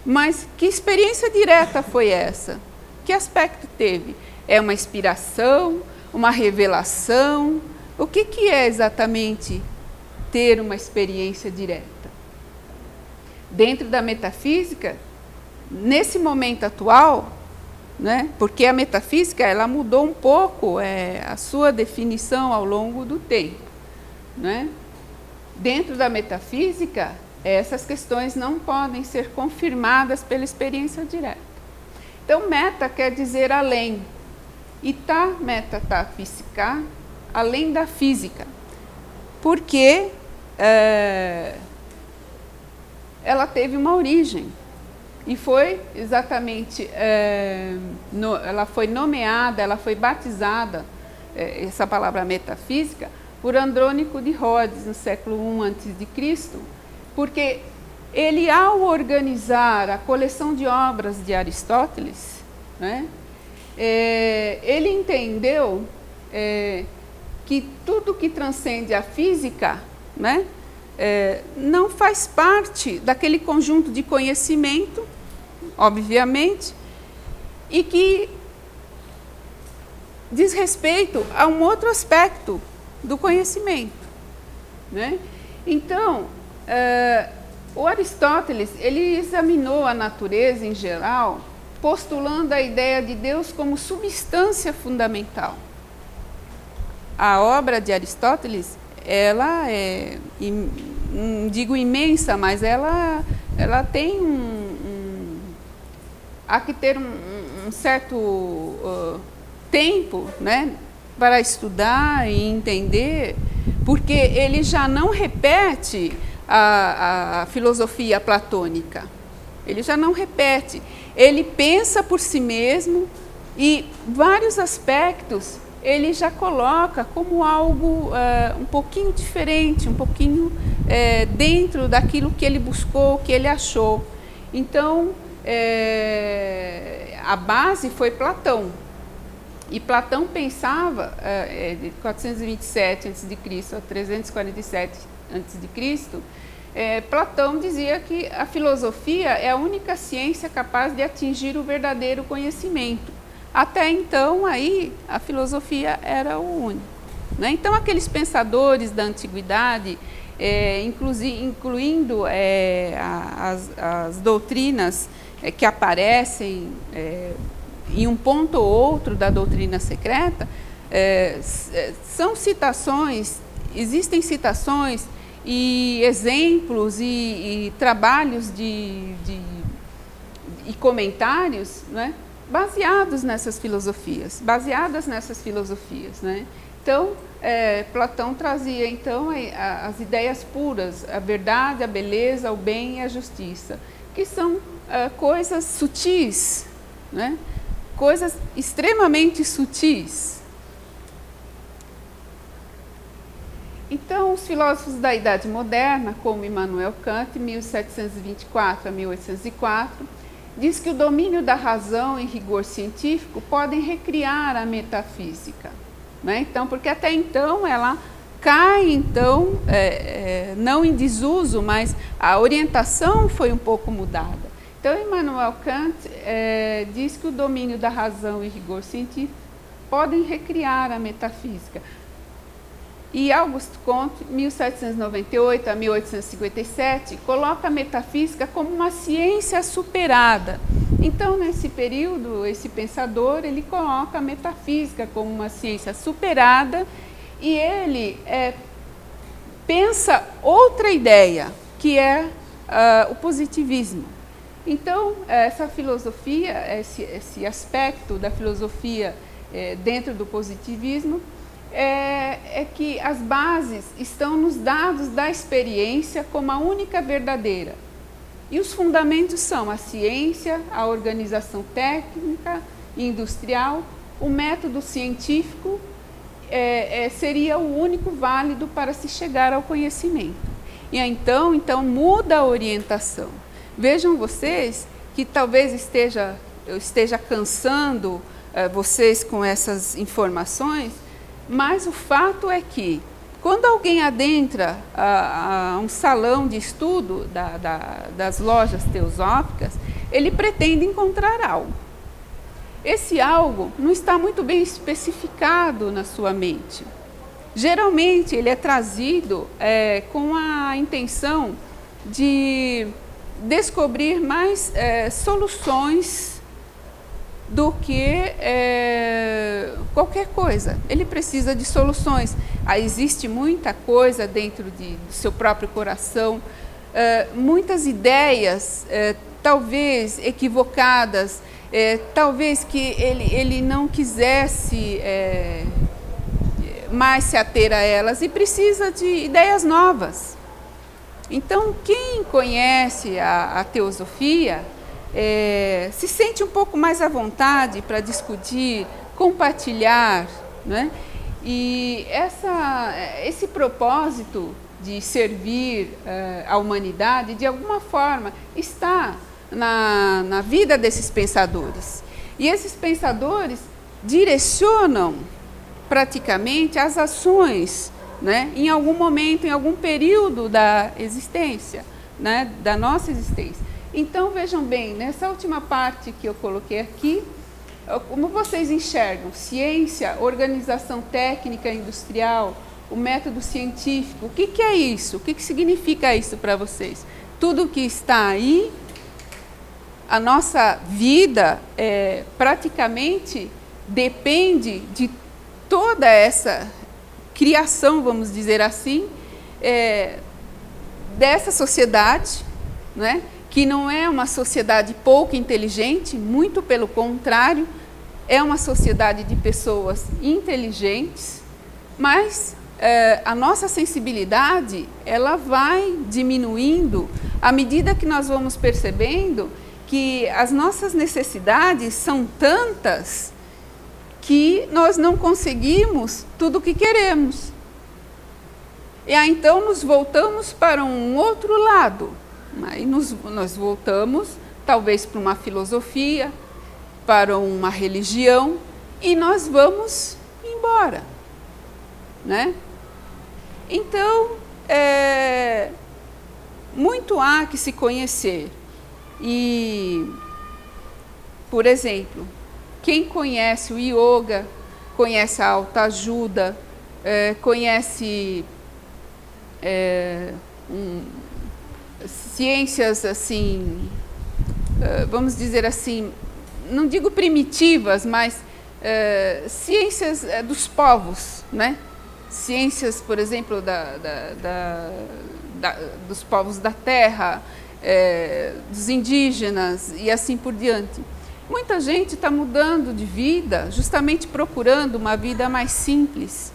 Mas que experiência direta foi essa? Que aspecto teve? É uma inspiração? Uma revelação? O que é exatamente ter uma experiência direta? Dentro da metafísica, nesse momento atual, né, porque a metafísica ela mudou um pouco a sua definição ao longo do tempo. Né? Dentro da metafísica, essas questões não podem ser confirmadas pela experiência direta. Então, meta quer dizer além. E metafísica, além da física. Porque ela teve uma origem. E foi exatamente, ela foi nomeada, ela foi batizada, essa palavra metafísica, por Andrônico de Rhodes, no século I a.C., porque ele, ao organizar a coleção de obras de Aristóteles, né, ele entendeu que tudo que transcende a física, né, não faz parte daquele conjunto de conhecimento, obviamente, e que diz respeito a um outro aspecto do conhecimento. Né? Então, o Aristóteles ele examinou a natureza em geral, postulando a ideia de Deus como substância fundamental. A obra de Aristóteles, ela não digo imensa, mas ela tem há que ter um certo tempo, né, para estudar e entender, porque ele já não repete a filosofia platônica. Ele já não repete. Ele pensa por si mesmo e vários aspectos ele já coloca como algo um pouquinho diferente, um pouquinho dentro daquilo que ele buscou, que ele achou. Então, a base foi Platão. E Platão pensava, de 427 a.C. a 347 a.C., Platão dizia que a filosofia é a única ciência capaz de atingir o verdadeiro conhecimento. Até então, aí, a filosofia era o único. Né? Então, aqueles pensadores da antiguidade, incluindo as doutrinas que aparecem em um ponto ou outro da doutrina secreta, são citações, existem citações e exemplos e trabalhos e comentários, né, baseadas nessas filosofias. Né? Então, Platão trazia então as ideias puras, a verdade, a beleza, o bem e a justiça, que são coisas sutis, né? Coisas extremamente sutis. Então, os filósofos da Idade Moderna, como Immanuel Kant, 1724 a 1804, diz que o domínio da razão e rigor científico podem recriar a metafísica. Né? Então, porque até então ela cai, então, não em desuso, mas a orientação foi um pouco mudada. Então, Immanuel Kant diz que o domínio da razão e rigor científico podem recriar a metafísica. E Auguste Comte, 1798 a 1857, coloca a metafísica como uma ciência superada. Então, nesse período, esse pensador, ele coloca a metafísica como uma ciência superada e ele pensa outra ideia, que é o positivismo. Então, essa filosofia, esse aspecto da filosofia dentro do positivismo, é que as bases estão nos dados da experiência como a única verdadeira. E os fundamentos são a ciência, a organização técnica e industrial, o método científico seria o único válido para se chegar ao conhecimento. E então muda a orientação. Vejam vocês que talvez eu esteja cansando vocês com essas informações, mas o fato é que, quando alguém adentra a um salão de estudo das lojas teosóficas, ele pretende encontrar algo. Esse algo não está muito bem especificado na sua mente. Geralmente, ele é trazido com a intenção de descobrir mais soluções do que qualquer coisa. Ele precisa de soluções. Existe muita coisa dentro do seu próprio coração, muitas ideias, talvez equivocadas, talvez que ele não quisesse mais se ater a elas e precisa de ideias novas. Então, quem conhece a teosofia se sente um pouco mais à vontade para discutir, compartilhar, né? E esse propósito de servir a humanidade, de alguma forma, está na vida desses pensadores. E esses pensadores direcionam praticamente as ações, né, em algum momento, em algum período da existência, né, da nossa existência. Então, vejam bem, nessa última parte que eu coloquei aqui, como vocês enxergam? Ciência, organização técnica industrial, o método científico, o que é isso? O que significa isso para vocês? Tudo que está aí, a nossa vida praticamente depende de toda essa criação, vamos dizer assim, dessa sociedade, né? Que não é uma sociedade pouco inteligente, muito pelo contrário, é uma sociedade de pessoas inteligentes, mas a nossa sensibilidade ela vai diminuindo à medida que nós vamos percebendo que as nossas necessidades são tantas que nós não conseguimos tudo o que queremos. E aí então nos voltamos para um outro lado. Aí nós voltamos, talvez, para uma filosofia, para uma religião, e nós vamos embora. Né? Então, muito há que se conhecer. E, por exemplo, quem conhece o yoga, conhece a autoajuda, conhece ciências assim, vamos dizer assim, não digo primitivas, mas ciências dos povos, né? Ciências, por exemplo, dos povos da terra, dos indígenas e assim por diante. Muita gente está mudando de vida, justamente procurando uma vida mais simples,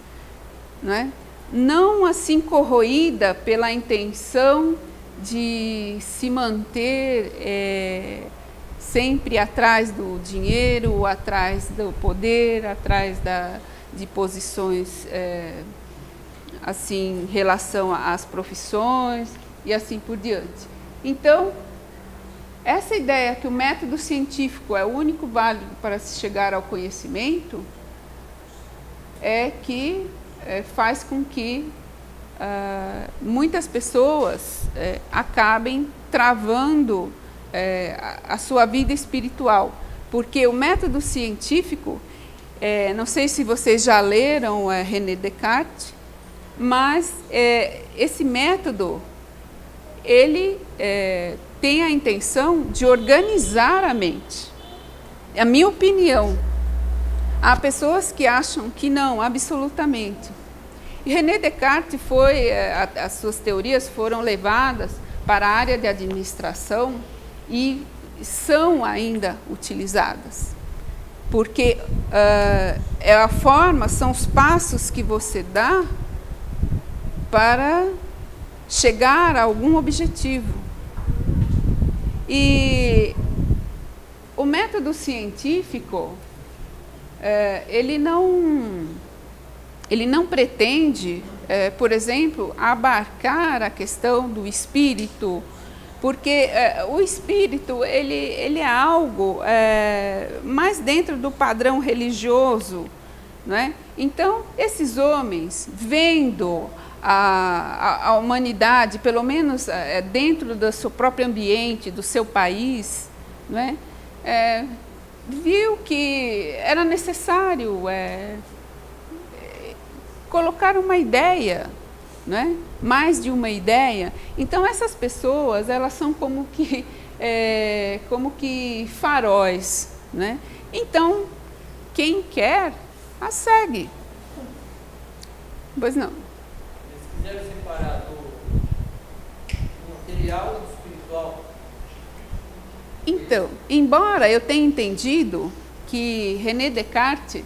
né? Não assim corroída pela intenção de se manter sempre atrás do dinheiro, atrás do poder, atrás de posições assim, em relação às profissões e assim por diante. Então, essa ideia que o método científico é o único válido para se chegar ao conhecimento é que faz com que muitas pessoas acabem travando a sua vida espiritual, porque o método científico, não sei se vocês já leram René Descartes, mas esse método, ele tem a intenção de organizar a mente. É a minha opinião. Há pessoas que acham que não, absolutamente. E René Descartes as suas teorias foram levadas para a área de administração e são ainda utilizadas. Porque a forma, são os passos que você dá para chegar a algum objetivo. E o método científico, ele não pretende, por exemplo, abarcar a questão do espírito, porque o espírito ele é algo mais dentro do padrão religioso, não é? Então, esses homens, vendo a humanidade, pelo menos dentro do seu próprio ambiente, do seu país, não é? Viu que era necessário colocar uma ideia, né? Mais de uma ideia. Então essas pessoas, elas são como que faróis, né? Então quem quer a segue. Pois não. Eles quiseram separar do material e do espiritual. Então, embora eu tenha entendido que René Descartes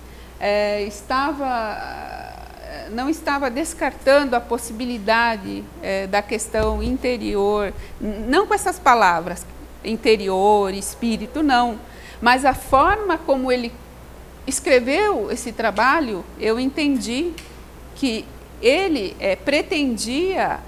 não estava descartando a possibilidade da questão interior, não com essas palavras, interior, espírito, não, mas a forma como ele escreveu esse trabalho, eu entendi que ele pretendia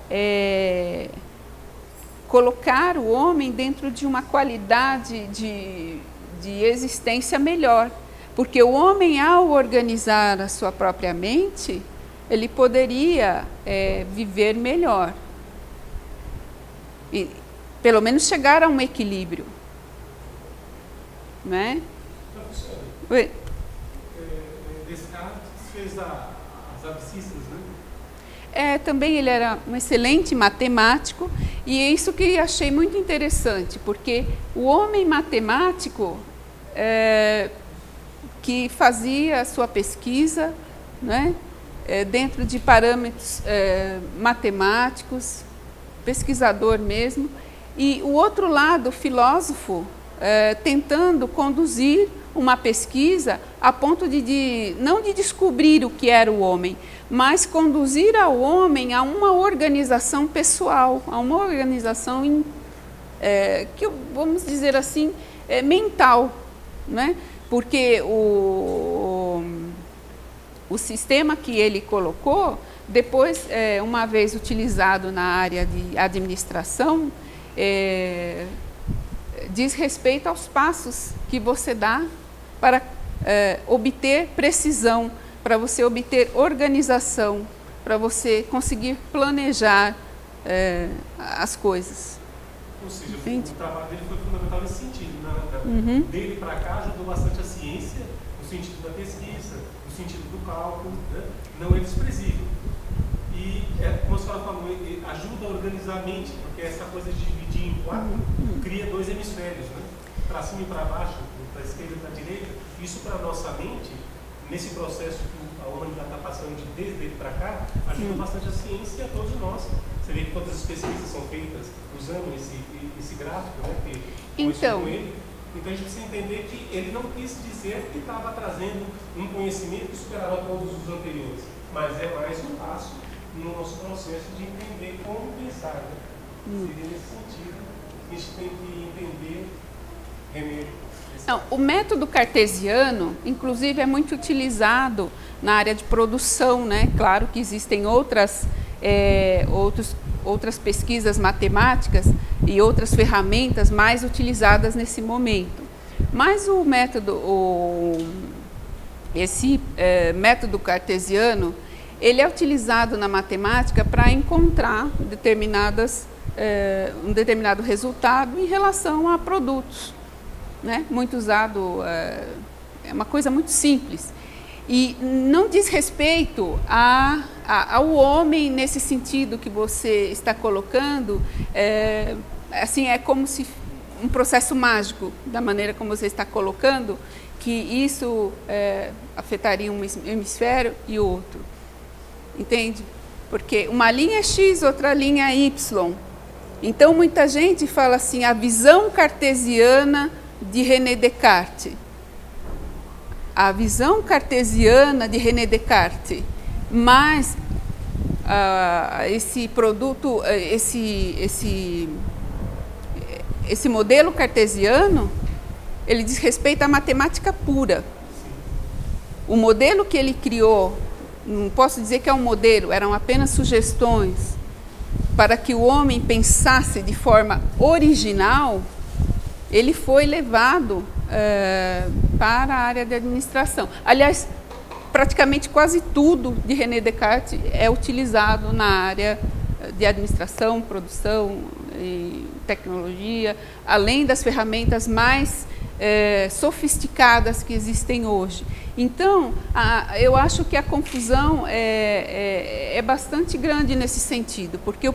colocar o homem dentro de uma qualidade de existência melhor, porque o homem, ao organizar a sua própria mente, ele poderia viver melhor, e, pelo menos chegar a um equilíbrio, né? Professor, Oi. Descartes fez as abscissas, né? Também ele era um excelente matemático, e é isso que achei muito interessante, porque o homem matemático que fazia a sua pesquisa, né, dentro de parâmetros matemáticos, pesquisador mesmo, e o outro lado, o filósofo, tentando conduzir uma pesquisa a ponto não de descobrir o que era o homem, mas conduzir ao homem a uma organização pessoal, a uma organização que vamos dizer assim, mental, né? Porque o sistema que ele colocou, depois, uma vez utilizado na área de administração, diz respeito aos passos que você dá para obter precisão, para você obter organização, para você conseguir planejar as coisas. Ou seja, Entende? o trabalho dele foi fundamental nesse sentido, né? Dele para cá ajudou bastante a ciência, no sentido da pesquisa, no sentido do cálculo, né? Não é desprezível. E, como a senhora falou, ajuda a organizar a mente, porque essa coisa de dividir em quatro cria dois hemisférios, né? Para cima e para baixo. para a esquerda e para a direita, isso para a nossa mente, nesse processo que a humanidade está passando de desde para cá, ajuda bastante a ciência e a todos nós. Você vê que todas as pesquisas são feitas usando esse gráfico, né? Então, a gente precisa entender que ele não quis dizer que estava trazendo um conhecimento que superava todos os anteriores, mas é mais um passo no nosso processo de entender como pensar. Né? Seria nesse sentido que a gente tem que entender René. Não, o método cartesiano, inclusive, é muito utilizado na área de produção, né? Claro que existem outras pesquisas matemáticas e outras ferramentas mais utilizadas nesse momento. Mas o método, esse método cartesiano, ele é utilizado na matemática para encontrar um determinado resultado em relação a produtos, né? Muito usado, é uma coisa muito simples. E não diz respeito ao homem nesse sentido que você está colocando, assim, é como se um processo mágico, da maneira como você está colocando, que isso afetaria um hemisfério e outro. Entende? Porque uma linha é X, outra linha é Y. Então, muita gente fala assim, a visão cartesiana de René Descartes. A visão cartesiana de René Descartes, mas esse produto, esse modelo cartesiano, ele diz respeito à matemática pura. O modelo que ele criou, não posso dizer que é um modelo, eram apenas sugestões para que o homem pensasse de forma original, ele foi levado para a área de administração. Aliás, praticamente quase tudo de René Descartes é utilizado na área de administração, produção e tecnologia, além das ferramentas mais sofisticadas que existem hoje. Então, eu acho que a confusão é bastante grande nesse sentido, porque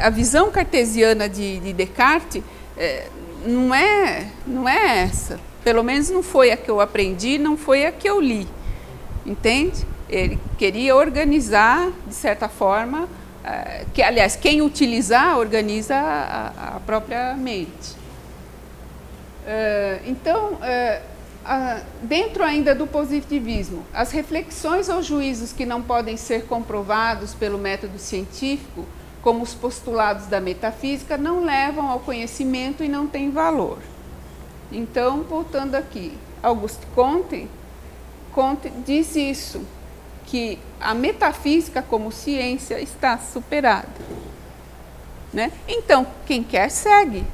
a visão cartesiana de Descartes não é essa. Pelo menos não foi a que eu aprendi, não foi a que eu li. Entende? Ele queria organizar, de certa forma, que, aliás, quem utilizar, organiza a própria mente. Então, dentro ainda do positivismo, as reflexões ou juízos que não podem ser comprovados pelo método científico, como os postulados da metafísica, não levam ao conhecimento e não têm valor. Então, voltando aqui, Auguste Comte diz isso, que a metafísica como ciência está superada. Né? Então, quem quer, segue.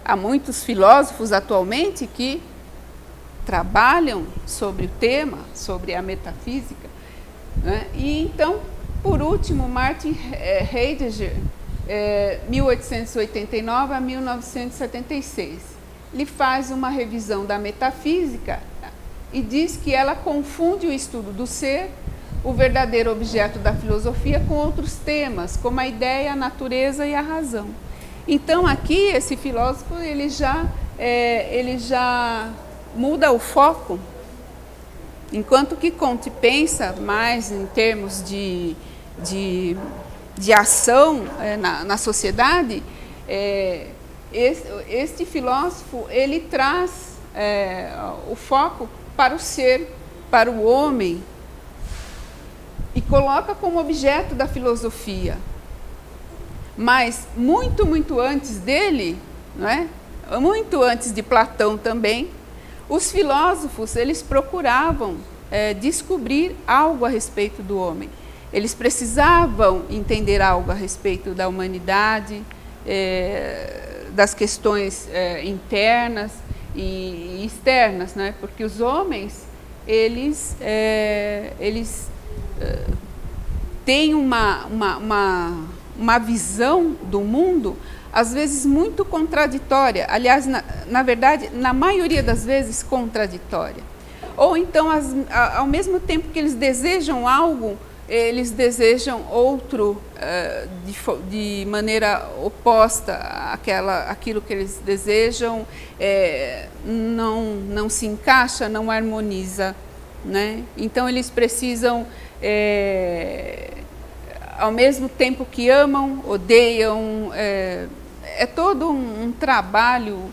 Há muitos filósofos atualmente que trabalham sobre o tema, sobre a metafísica. Né? E então, por último, Martin Heidegger, 1889 a 1976. Ele faz uma revisão da metafísica e diz que ela confunde o estudo do ser, o verdadeiro objeto da filosofia, com outros temas, como a ideia, a natureza e a razão. Então, aqui, esse filósofo, ele já muda o foco, enquanto que Comte pensa mais em termos de ação na sociedade. Este filósofo, ele traz o foco para o ser, para o homem, e coloca como objeto da filosofia. Mas muito, muito antes dele, não é? Muito antes de Platão também, os filósofos, eles procuravam descobrir algo a respeito do homem. Eles precisavam entender algo a respeito da humanidade, das questões internas e externas, né? Porque os homens, eles têm uma visão do mundo, às vezes muito contraditória, aliás, na verdade, na maioria das vezes contraditória. Ou então, ao mesmo tempo que eles desejam algo, eles desejam outro de maneira oposta àquilo que eles desejam, não se encaixa, não harmoniza, né? Então eles precisam, ao mesmo tempo que amam, odeiam, é todo um trabalho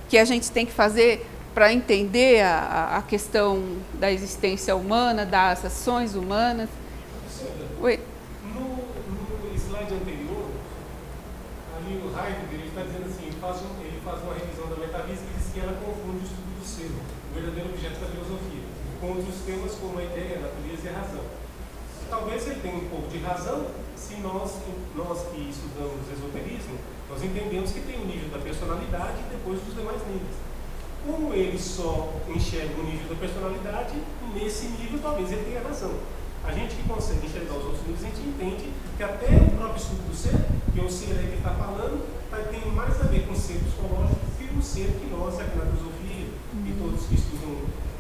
que a gente tem que fazer para entender a questão da existência humana, das ações humanas. Oi? No slide anterior, ali o Heidegger está dizendo assim, ele faz uma revisão da metafísica e diz que ela confunde o estudo do ser, o verdadeiro objeto da filosofia, com outros temas como a ideia, a natureza e a razão. Talvez ele tenha um pouco de razão se nós que estudamos esoterismo, nós entendemos que tem o nível da personalidade e depois os demais níveis. Como ele só enxerga o nível da personalidade, nesse nível talvez ele tenha razão. A gente que consegue enxergar os outros níveis, a gente entende que até o próprio estudo do ser, que é o ser aí que está falando, tem mais a ver com o ser psicológico que o ser que nós aqui na filosofia e todos que estudam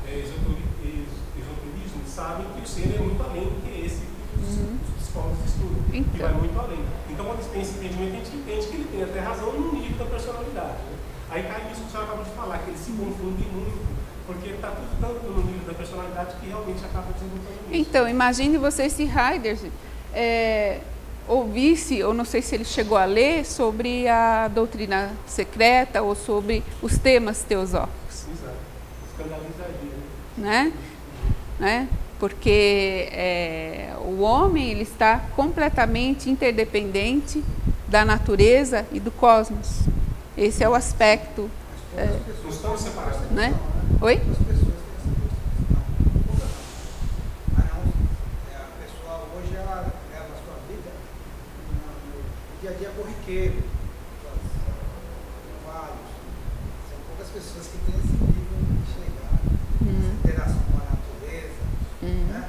esoterismo sabem que o ser é muito além do que esse os psicólogos estudam, que vai muito além. Então, quando tem esse entendimento, a gente entende que ele tem até razão no nível da personalidade. Né? Aí cai nisso que o senhor acabou de falar, que ele se confunde muito, porque está tudo tanto no nível da personalidade que realmente acaba desenvolvendo isso. Então, imagine você se Heidegger ouvisse, ou não sei se ele chegou a ler, sobre a doutrina secreta ou sobre os temas teosóficos. Exato. Escandalizaria. Né? Porque o homem ele está completamente interdependente da natureza e do cosmos. Esse é o aspecto. Não estão separados. Né? Oi? As pessoas têm essa percepção. A pessoa hoje ela leva a sua vida no dia a dia corriqueiro. São poucas pessoas que têm esse nível de chegar, essa interação com a natureza. Né?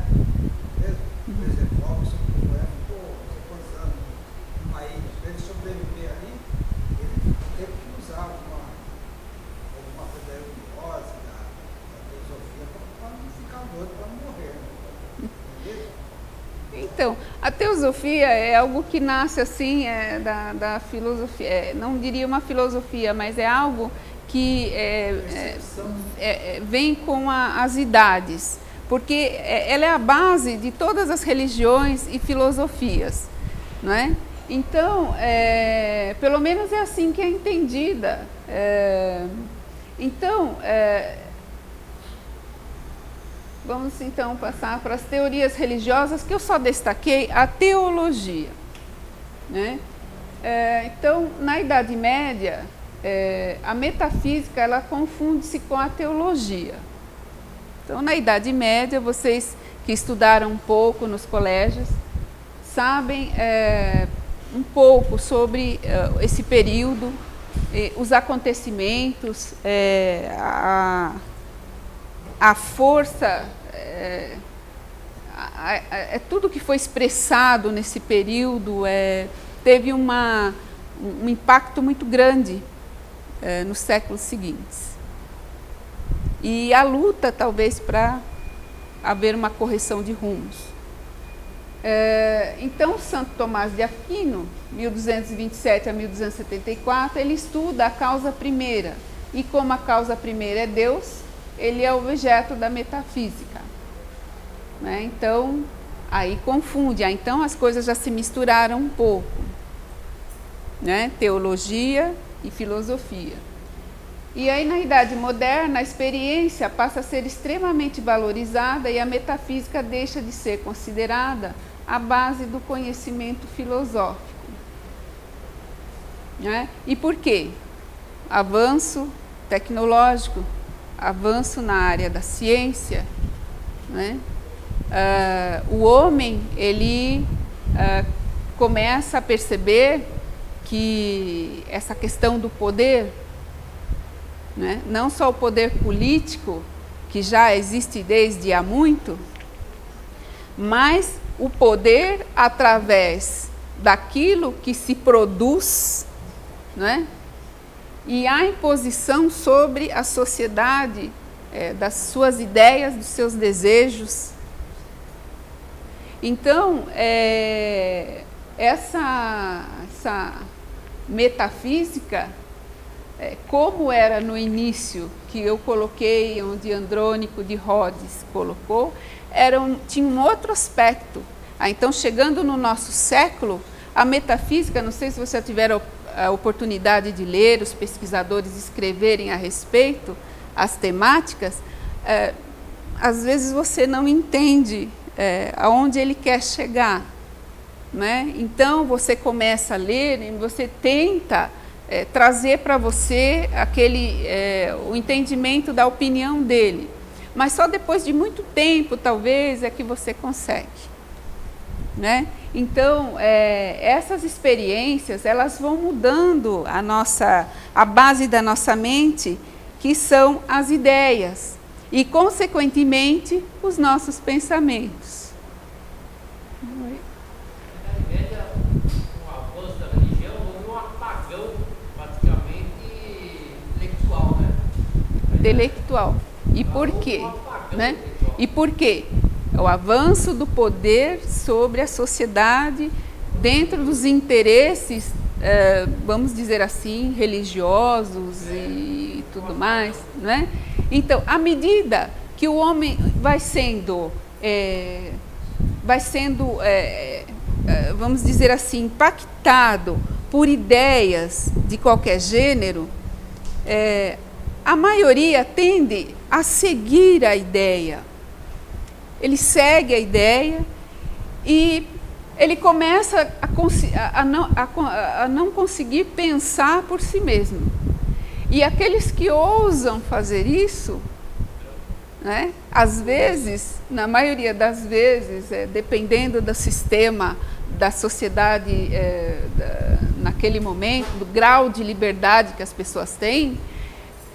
Por exemplo, o Robson ficou quantos anos numa ilha. Para ele sobreviver ali, ele teve que usar alguma coisa religiosa da filosofia para não ficar doido, para não morrer. Entendeu? Então, a teosofia é algo que nasce assim da filosofia, não diria uma filosofia, mas é algo que vem com as idades, porque ela é a base de todas as religiões e filosofias, não é? Então, pelo menos é assim que é entendida. Vamos então passar para as teorias religiosas, que eu só destaquei a teologia, né? Então, na Idade Média, a metafísica ela confunde-se com a teologia. Então, na Idade Média, vocês que estudaram um pouco nos colégios, sabem um pouco sobre esse período, os acontecimentos, a força, tudo que foi expressado nesse período teve um impacto muito grande nos séculos seguintes. E a luta, talvez, para haver uma correção de rumos. Então, Santo Tomás de Aquino, 1227 a 1274, ele estuda a causa primeira. E como a causa primeira é Deus, ele é o objeto da metafísica. Né? Então, aí confunde. Então, as coisas já se misturaram um pouco. Né? Teologia e filosofia. E aí, na Idade Moderna, a experiência passa a ser extremamente valorizada e a metafísica deixa de ser considerada a base do conhecimento filosófico. Né? E por quê? Avanço tecnológico, avanço na área da ciência, né? O homem ele começa a perceber que essa questão do poder, né? Não só o poder político, que já existe desde há muito, mas o poder através daquilo que se produz, né? E a imposição sobre a sociedade das suas ideias, dos seus desejos. Então, essa metafísica, como era no início, que eu coloquei, onde Andrônico de Rhodes colocou, tinha um outro aspecto. Então, chegando no nosso século, a metafísica, não sei se você tiver a oportunidade de ler, os pesquisadores escreverem a respeito, as temáticas, às vezes você não entende aonde ele quer chegar, né? Então, você começa a ler e você tenta trazer para você o entendimento da opinião dele. Mas só depois de muito tempo, talvez, é que você consegue, né? Então, essas experiências, elas vão mudando a base da nossa mente, que são as ideias, e, consequentemente, os nossos pensamentos. Intelectual. E por quê? Né? E por quê? O avanço do poder sobre a sociedade dentro dos interesses, vamos dizer assim, religiosos e tudo mais, né? Então, à medida que o homem vai sendo, vamos dizer assim, impactado por ideias de qualquer gênero, a maioria tende a seguir a ideia. Ele segue a ideia e ele começa a não conseguir pensar por si mesmo. E aqueles que ousam fazer isso, né, às vezes, na maioria das vezes, dependendo do sistema da sociedade naquele momento, do grau de liberdade que as pessoas têm,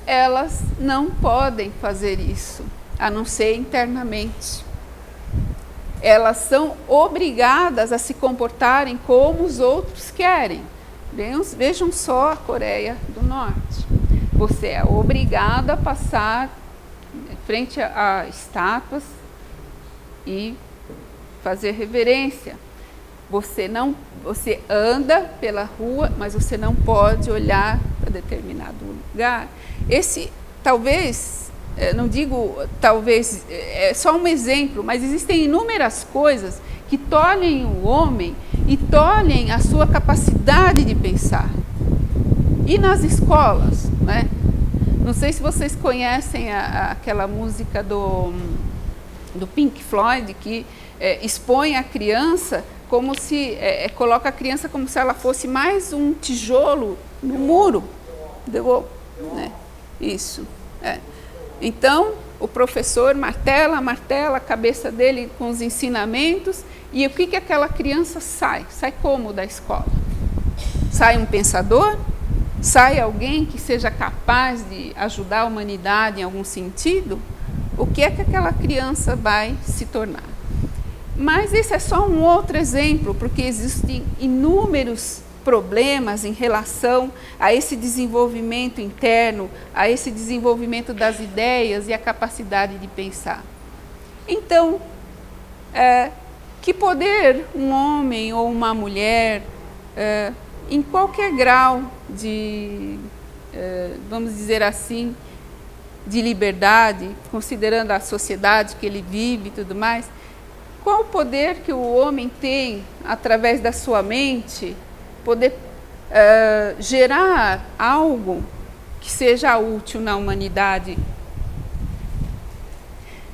elas não podem fazer isso, a não ser internamente. Elas são obrigadas a se comportarem como os outros querem. Vejam só a Coreia do Norte. Você é obrigado a passar frente a estátuas e fazer reverência. Você anda pela rua, mas você não pode olhar para determinado lugar. Esse, talvez, não digo talvez, é só um exemplo, mas existem inúmeras coisas que tolhem o homem e tolhem a sua capacidade de pensar. E nas escolas, né? Não sei se vocês conhecem aquela música do Pink Floyd, que expõe a criança como se, coloca a criança como se ela fosse mais um tijolo no muro. Né? Isso. Então, o professor martela a cabeça dele com os ensinamentos, e o que aquela criança sai? Sai como da escola? Sai um pensador? Sai alguém que seja capaz de ajudar a humanidade em algum sentido? O que é que aquela criança vai se tornar? Mas esse é só um outro exemplo, porque existem inúmeros problemas em relação a esse desenvolvimento interno, a esse desenvolvimento das ideias e a capacidade de pensar. Então, que poder um homem ou uma mulher, em qualquer grau de, vamos dizer assim, de liberdade, considerando a sociedade que ele vive e tudo mais, qual o poder que o homem tem, através da sua mente, poder gerar algo que seja útil na humanidade?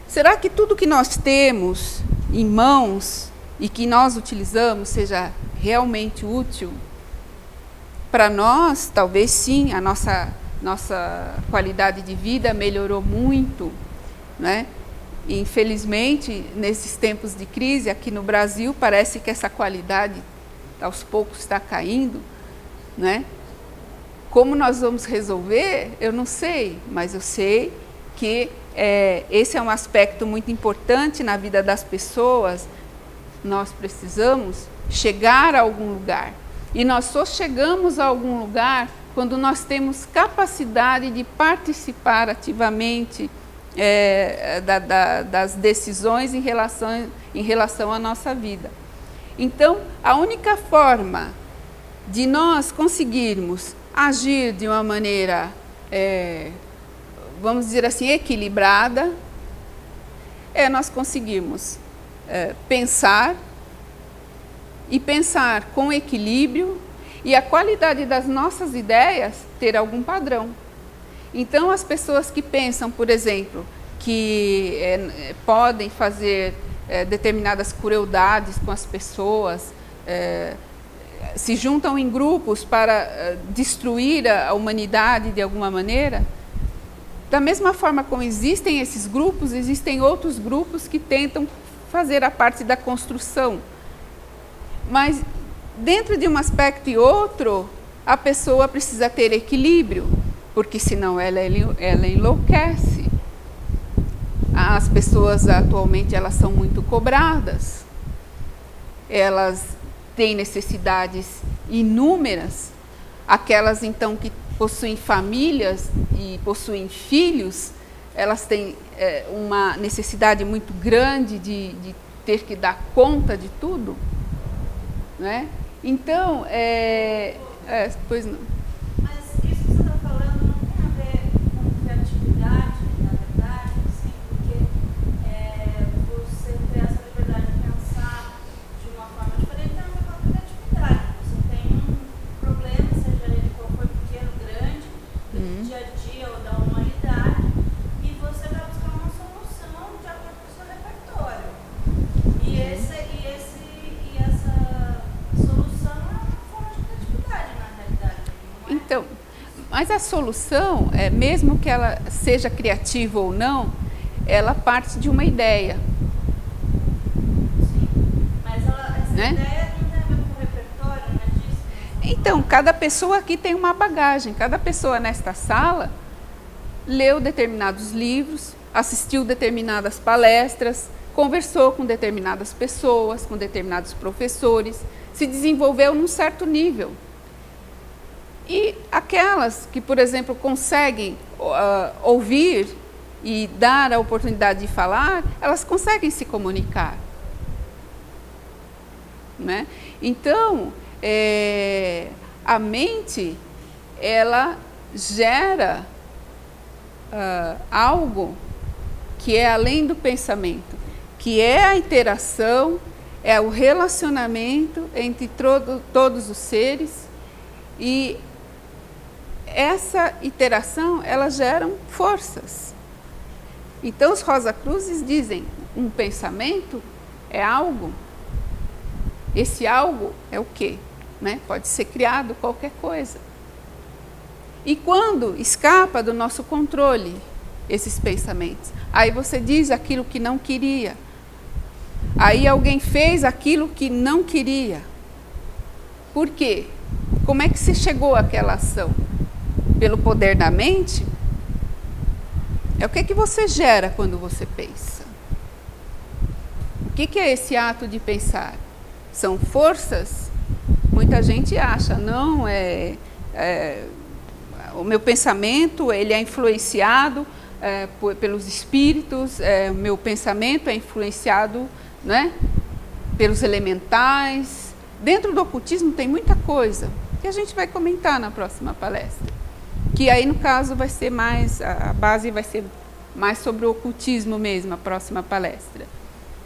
Será que tudo que nós temos em mãos e que nós utilizamos seja realmente útil? Para nós, talvez sim, a nossa qualidade de vida melhorou muito, né? Infelizmente, nesses tempos de crise, aqui no Brasil, parece que essa qualidade aos poucos está caindo, né? Como nós vamos resolver, eu não sei, mas eu sei que esse é um aspecto muito importante na vida das pessoas. Nós precisamos chegar a algum lugar. E nós só chegamos a algum lugar quando nós temos capacidade de participar ativamente das decisões em relação à nossa vida. Então, a única forma de nós conseguirmos agir de uma maneira, vamos dizer assim, equilibrada, é nós conseguirmos pensar com equilíbrio e a qualidade das nossas ideias ter algum padrão. Então, as pessoas que pensam, por exemplo, que podem fazer determinadas crueldades com as pessoas, se juntam em grupos para destruir a humanidade de alguma maneira, da mesma forma como existem esses grupos, existem outros grupos que tentam fazer a parte da construção. Mas, dentro de um aspecto e outro, a pessoa precisa ter equilíbrio, porque senão ela enlouquece. As pessoas atualmente elas são muito cobradas, elas têm necessidades inúmeras, aquelas então que possuem famílias e possuem filhos, elas têm uma necessidade muito grande de ter que dar conta de tudo, né? Então, pois não. Mas isso que você está falando não tem a ver com criatividade, na verdade, assim, porque você ter essa liberdade de pensar de uma forma diferente tem a ver com a criatividade. Você tem um problema, seja ele qual for, pequeno, grande, do dia a dia ou da humanidade, e você vai buscar uma solução de acordo com o seu repertório. E essa solução é uma forma de criatividade, na realidade. Não é? Então, mas a solução, mesmo que ela seja criativa ou não, ela parte de uma ideia. Sim. Mas essa Né? ideia não tem a ver com o repertório, não é disso? Então, cada pessoa aqui tem uma bagagem. Cada pessoa nesta sala leu determinados livros, assistiu determinadas palestras, conversou com determinadas pessoas, com determinados professores, se desenvolveu num certo nível. E aquelas que, por exemplo, conseguem ouvir e dar a oportunidade de falar, elas conseguem se comunicar, né? Então, a mente, ela gera algo que é além do pensamento, que é a interação, é o relacionamento entre todos os seres, e essa interação, ela gera forças. Então, os Rosa Cruzes dizem, um pensamento é algo, esse algo é o quê? Né? Pode ser criado qualquer coisa. E quando escapa do nosso controle esses pensamentos, aí você diz aquilo que não queria, aí alguém fez aquilo que não queria. Por quê? Como é que se chegou àquela ação? Pelo poder da mente? É o que você gera quando você pensa? O que é esse ato de pensar? São forças? Muita gente acha, não, o meu pensamento ele é influenciado pelos espíritos, o meu pensamento é influenciado, né, pelos elementais. Dentro do ocultismo tem muita coisa que a gente vai comentar na próxima palestra, que aí no caso vai ser mais, a base vai ser mais sobre o ocultismo mesmo, a próxima palestra,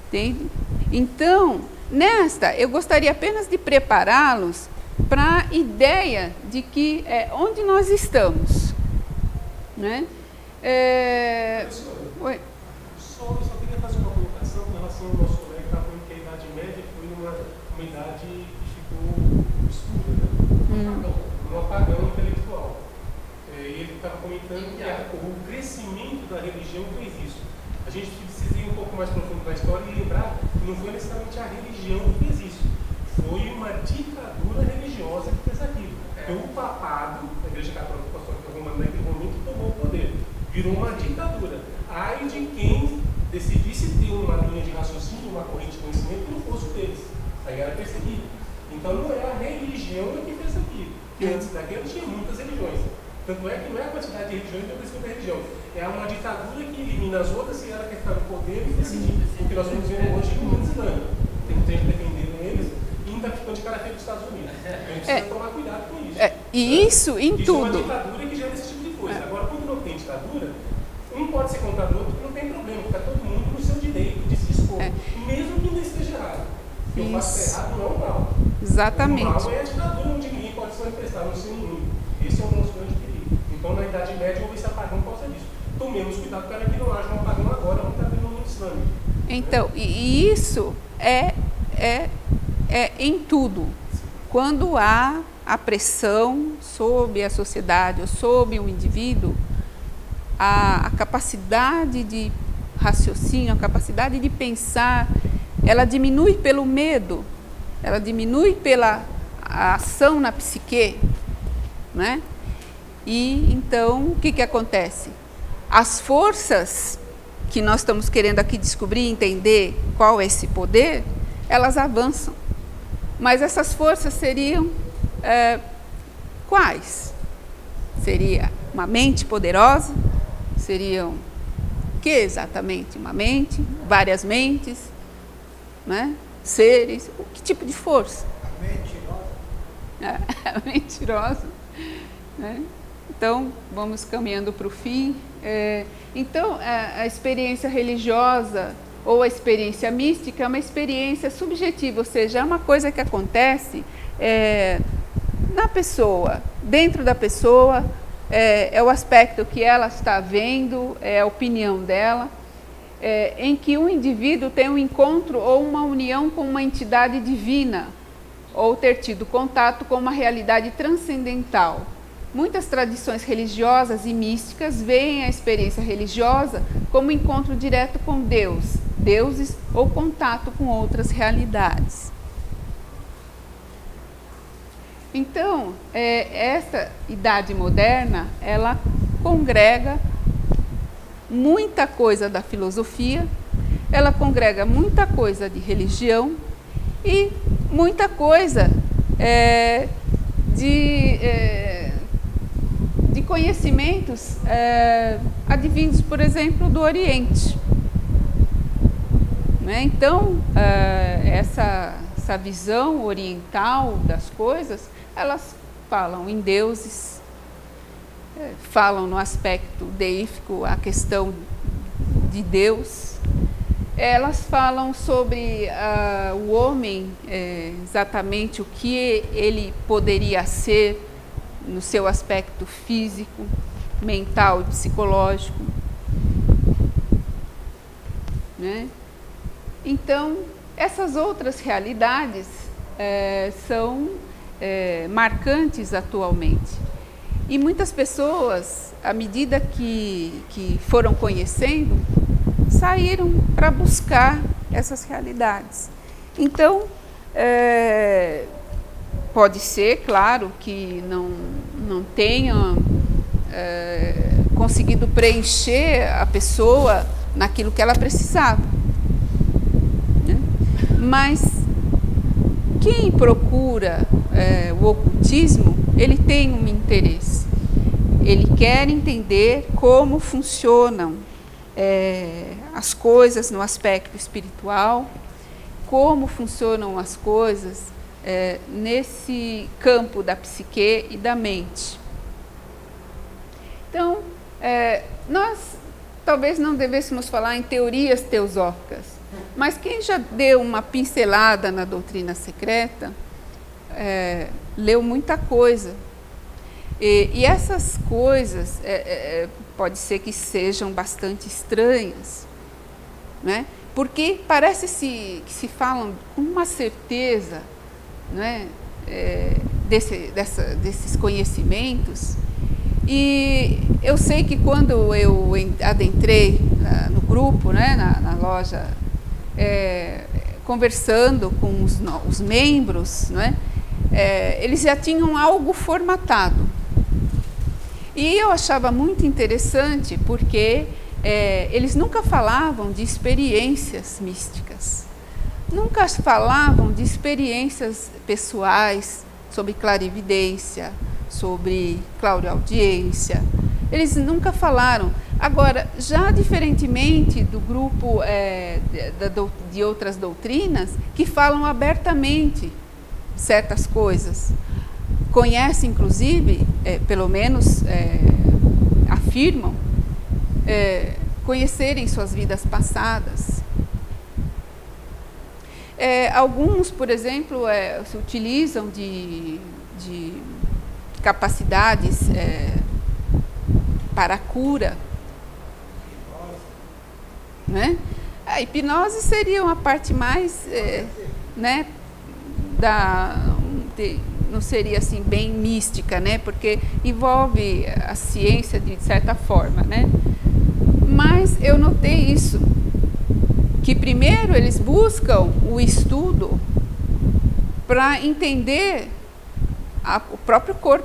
entende? Então, nesta, eu gostaria apenas de prepará-los para a ideia de que onde nós estamos, né? Oi. Eu só queria fazer uma colocação com relação ao nosso colega que estava falando que a Idade Média foi uma idade que ficou escura, né? Um apagão intelectual. Ele estava comentando que o crescimento da religião fez isso. A gente precisa ir um pouco mais profundo na história e lembrar que não foi necessariamente a religião que fez isso. Foi uma ditadura religiosa que fez aquilo. Então, o papado, a Igreja Católica Apostólica Romana, naquele momento, tomou o poder. Virou uma ditadura. Ai de quem decidisse ter uma linha de raciocínio, uma corrente de conhecimento que não fosse deles. Aí era perseguido. Então, não é a religião que fez aquilo. Porque antes daquilo tinha muitas religiões. Tanto é que não é a quantidade de religiões que é a religião. é uma ditadura que elimina as outras e ela quer ficar no poder e decidir. O que nós estamos vendo hoje é o mundo islâmico. Tem muita gente defendendo eles e ainda ficando de cara feia dos Estados Unidos. A gente precisa tomar cuidado com isso. E isso em isso tudo. é uma ditadura que gera esse tipo de coisa. Agora, quando não tem ditadura, um pode ser contra o outro, não tem problema, fica todo mundo no seu direito de se expor, mesmo que ainda esteja errado. O que eu faço errado não é o mal. Exatamente. O mal é a ditadura onde ninguém pode se manifestar no seu mundo. Esse é o nosso grande perigo. Então, na Idade Média, houve esse apagão por causa disso. Tomemos cuidado para que não haja um apagão agora, onde está tendo no mundo islâmico. Então, e isso é em tudo. Quando há a pressão sobre a sociedade ou sobre o indivíduo, a capacidade de raciocínio, a capacidade de pensar, ela diminui pelo medo, ela diminui pela ação na psique, né? E então, o que acontece? As forças que nós estamos querendo aqui descobrir, entender qual é esse poder, elas avançam. Mas essas forças seriam quais? Seria uma mente poderosa? Seriam o que exatamente? Uma mente? Várias mentes? Né? Seres? Que tipo de força? A mentirosa. Né? Então, vamos caminhando para o fim. Então, a experiência religiosa ou a experiência mística é uma experiência subjetiva, ou seja, é uma coisa que acontece na pessoa, dentro da pessoa, é o aspecto que ela está vendo, é a opinião dela, em que um indivíduo tem um encontro ou uma união com uma entidade divina, ou ter tido contato com uma realidade transcendental. Muitas tradições religiosas e místicas veem a experiência religiosa como encontro direto com Deus, deuses ou contato com outras realidades. Então, essa idade moderna, ela congrega muita coisa da filosofia, ela congrega muita coisa de religião e muita coisa de conhecimentos advindos, por exemplo, do Oriente. Né? Então, essa visão oriental das coisas, elas falam em deuses, falam no aspecto deífico, a questão de Deus. Elas falam sobre o homem, exatamente o que ele poderia ser no seu aspecto físico, mental e psicológico. Né? Então, essas outras realidades são marcantes atualmente. E muitas pessoas, à medida que foram conhecendo, saíram para buscar essas realidades. Então, pode ser, claro, que não tenham conseguido preencher a pessoa naquilo que ela precisava. Né? Mas quem procura o ocultismo, ele tem um interesse. Ele quer entender como funcionam as coisas no aspecto espiritual, como funcionam as coisas nesse campo da psique e da mente. Então, nós talvez não devêssemos falar em teorias teosóficas, mas quem já deu uma pincelada na doutrina secreta, leu muita coisa. E essas coisas pode ser que sejam bastante estranhas, né? Porque parece que se falam com uma certeza, né, desses conhecimentos. E eu sei que quando eu adentrei no grupo, né, na loja, conversando com os membros, né, eles já tinham algo formatado. E eu achava muito interessante porque eles nunca falavam de experiências místicas, nunca falavam de experiências pessoais, sobre clarividência, sobre clareaudiência, Eles nunca falaram. Agora, já diferentemente do grupo de outras doutrinas, que falam abertamente certas coisas, conhecem, inclusive, pelo menos afirmam, conhecerem suas vidas passadas. Alguns, por exemplo, se utilizam de capacidades para a cura. Né? A hipnose seria uma parte mais, né, não seria assim bem mística, né, porque envolve a ciência de certa forma, né? Mas eu notei isso, que primeiro eles buscam o estudo para entender o próprio corpo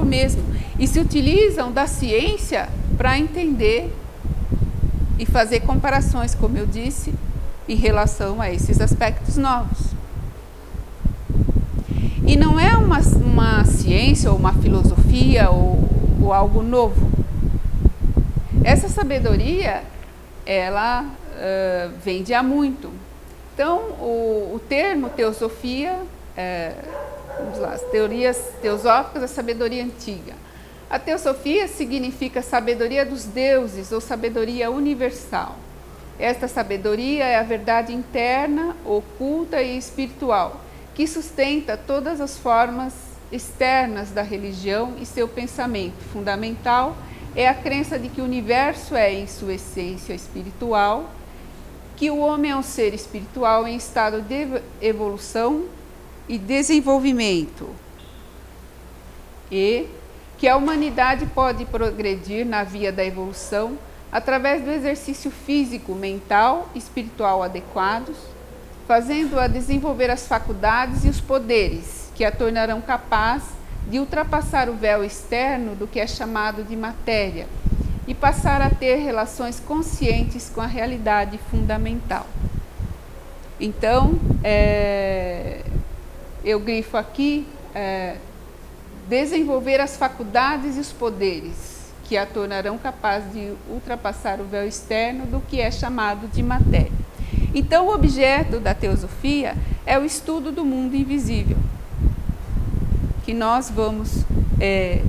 mesmo, e se utilizam da ciência para entender e fazer comparações, como eu disse, em relação a esses aspectos novos. E não é uma ciência ou uma filosofia ou algo novo. Essa sabedoria, ela vem de há muito. Então, o termo teosofia, vamos lá, as teorias teosóficas da sabedoria antiga. A teosofia significa sabedoria dos deuses ou sabedoria universal. Esta sabedoria é a verdade interna, oculta e espiritual, que sustenta todas as formas externas da religião e seu pensamento. Fundamental é a crença de que o universo é, em sua essência, espiritual, que o homem é um ser espiritual em estado de evolução e desenvolvimento, e que a humanidade pode progredir na via da evolução através do exercício físico, mental e espiritual adequados, fazendo-a desenvolver as faculdades e os poderes que a tornarão capaz de ultrapassar o véu externo do que é chamado de matéria e passar a ter relações conscientes com a realidade fundamental. Então, eu grifo aqui, desenvolver as faculdades e os poderes que a tornarão capaz de ultrapassar o véu externo do que é chamado de matéria. Então, o objeto da teosofia é o estudo do mundo invisível, que nós vamos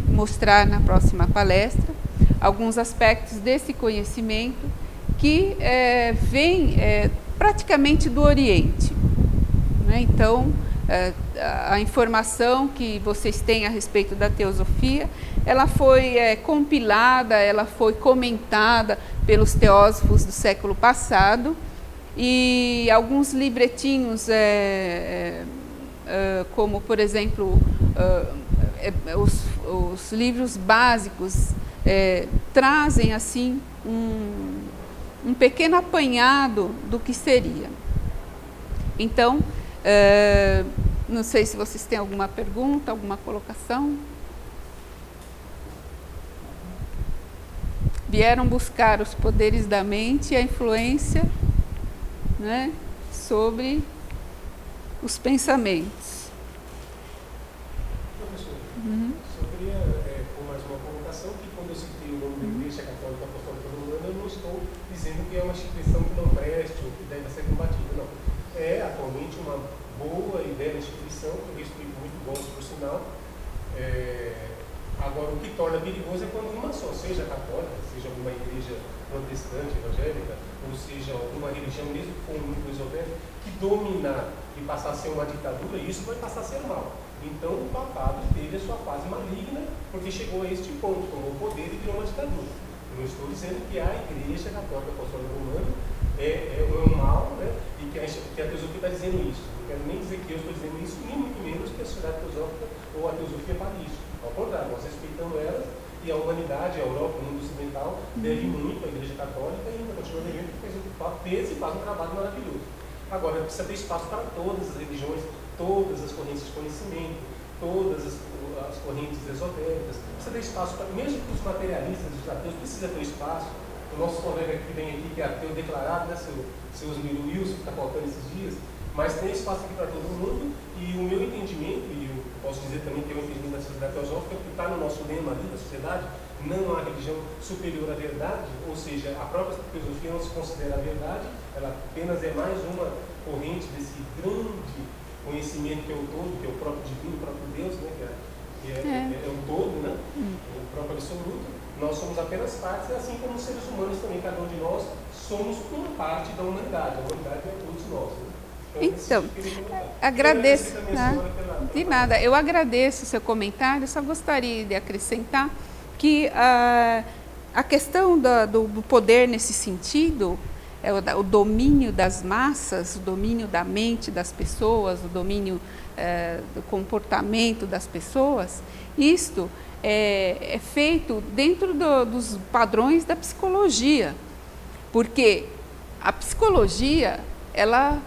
mostrar na próxima palestra, alguns aspectos desse conhecimento que vem praticamente do Oriente. Né? Então, a informação que vocês têm a respeito da teosofia, ela foi compilada, ela foi comentada pelos teósofos do século passado, e alguns livretinhos, como por exemplo os livros básicos, trazem assim um pequeno apanhado do que seria. Então, não sei se vocês têm alguma pergunta, alguma colocação. Vieram buscar os poderes da mente e a influência, né, sobre os pensamentos. Professor, só queria pôr mais uma colocação, que quando eu citei o nome da Igreja Católica Apostólica Romana, eu não estou dizendo que é uma instituição que não preste ou que deve ser combatida, não. É atualmente uma boa e bela instituição, que eu respeito muito bom, por sinal. Agora, o que torna perigoso é quando uma só, seja católica, seja alguma igreja protestante, evangélica, ou seja alguma religião, mesmo que for muito esotérica, que dominar e passar a ser uma ditadura, isso vai passar a ser mal. Então, o papado teve a sua fase maligna, porque chegou a este ponto, tomou o poder e virou uma ditadura. Eu não estou dizendo que a Igreja Católica Apostólica Romana é um mal, né, e que a teosofia está dizendo isso. Não quero nem dizer que eu estou dizendo isso, nem muito menos que a sociedade teosófica ou a teosofia fale isso. Ao contrário, nós respeitamos elas, e a humanidade, a Europa, o mundo ocidental, deve muito à Igreja Católica e ainda continua devendo, porque fez e faz um trabalho maravilhoso. Agora, precisa ter espaço para todas as religiões, todas as correntes de conhecimento, todas as correntes esotéricas. Precisa ter espaço para, mesmo que os materialistas, os ateus, precisa ter espaço. O nosso colega que vem aqui, que é ateu declarado, né, seu Osmiro Wilson, que está faltando esses dias, mas tem espaço aqui para todo mundo, e o meu entendimento, e posso dizer também que eu entendi da sociedade teosófica, que está no nosso lema ali da sociedade, não há religião superior à verdade, ou seja, a própria teosofia não se considera a verdade, ela apenas é mais uma corrente desse grande conhecimento que é o todo, que é o próprio divino, o próprio Deus, né, que é o todo, né, o próprio absoluto. Nós somos apenas partes, assim como os seres humanos também, cada um de nós somos uma parte da humanidade, a humanidade é todos nós. Né? Então, agradeço, de nada, eu agradeço o seu comentário, só gostaria de acrescentar que a questão do poder nesse sentido, o domínio das massas, o domínio da mente das pessoas, o domínio do comportamento das pessoas, isto é feito dentro dos padrões da psicologia, porque a psicologia, ela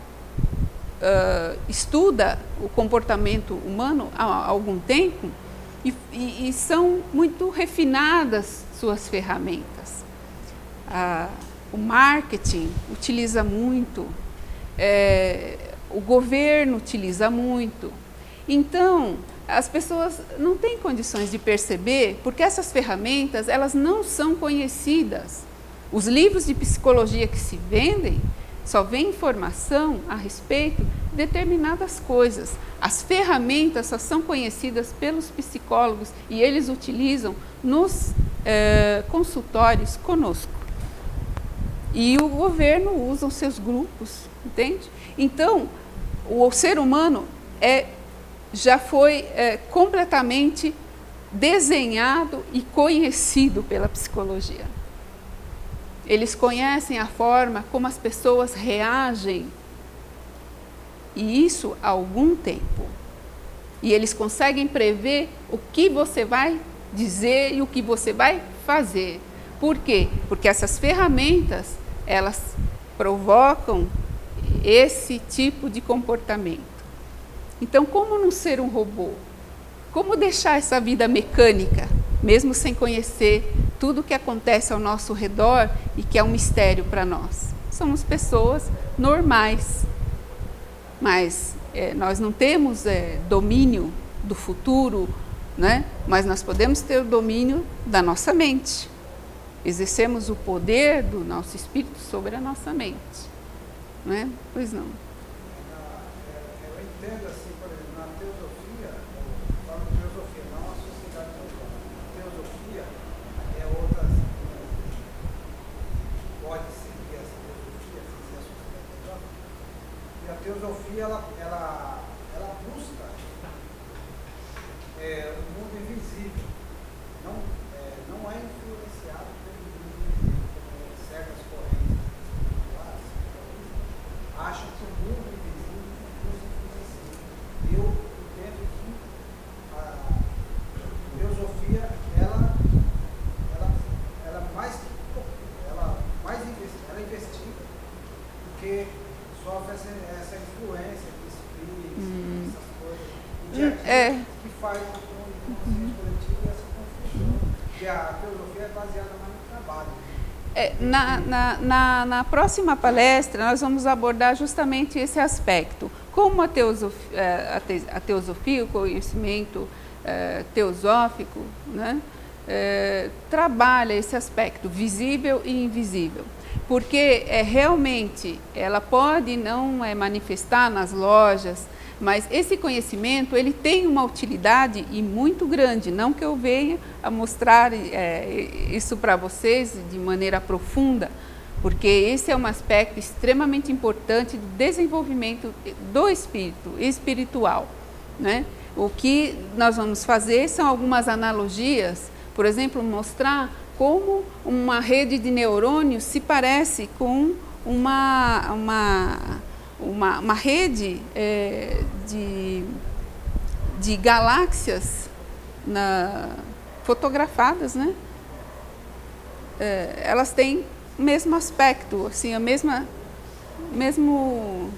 estuda o comportamento humano há algum tempo e são muito refinadas suas ferramentas. O marketing utiliza muito, o governo utiliza muito. Então, as pessoas não têm condições de perceber, porque essas ferramentas, elas não são conhecidas. Os livros de psicologia que se vendem, só vem informação a respeito de determinadas coisas. As ferramentas só são conhecidas pelos psicólogos e eles utilizam nos consultórios conosco. E o governo usa os seus grupos, entende? Então, o ser humano já foi completamente desenhado e conhecido pela psicologia. Eles conhecem a forma como as pessoas reagem, e isso há algum tempo. E eles conseguem prever o que você vai dizer e o que você vai fazer. Por quê? Porque essas ferramentas, elas provocam esse tipo de comportamento. Então, como não ser um robô? Como deixar essa vida mecânica, mesmo sem conhecer tudo o que acontece ao nosso redor e que é um mistério para nós? Somos pessoas normais, mas nós não temos domínio do futuro, né? Mas nós podemos ter o domínio da nossa mente. Exercemos o poder do nosso espírito sobre a nossa mente, não é? Pois não. Eu entendo assim, por exemplo, na teosofia, eu falo teosofia, não a sociedade teosófica. Teosofia é outra, pode seguir essa teosofia, sem ser a sociedade teosófica. E a teosofia, ela busca o mundo invisível. Não é influenciado pelo mundo invisível, como certas correntes espirituais acham que o mundo invisível funciona assim. Eu entendo que a teosofia, ela investiga, porque sofre essa influência de espíritos, essas coisas, que faz o consciente coletivo e essa confusão. E a teosofia é baseada mais no trabalho. Na próxima palestra, nós vamos abordar justamente esse aspecto. Como a teosofia, o conhecimento teosófico, né, trabalha esse aspecto visível e invisível. Porque realmente ela pode não manifestar nas lojas, mas esse conhecimento, ele tem uma utilidade e muito grande. Não que eu venha a mostrar isso para vocês de maneira profunda, porque esse é um aspecto extremamente importante do desenvolvimento do espírito, espiritual, né? O que nós vamos fazer são algumas analogias, por exemplo, mostrar como uma rede de neurônios se parece com uma rede de galáxias fotografadas, né? Elas têm o mesmo aspecto, assim, mesmo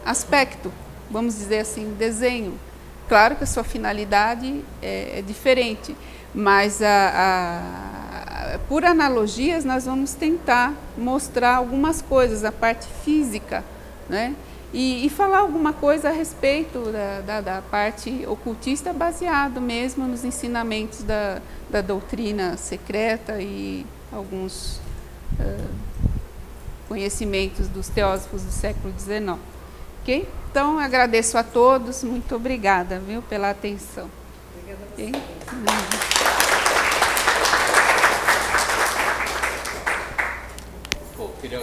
aspecto, vamos dizer assim, desenho. Claro que a sua finalidade é diferente, mas por analogias nós vamos tentar mostrar algumas coisas, a parte física, né? e falar alguma coisa a respeito da parte ocultista, baseado mesmo nos ensinamentos da doutrina secreta e alguns conhecimentos dos teósofos do século XIX. Ok? Então, agradeço a todos, muito obrigada, viu, pela atenção. Obrigada a você. Okay?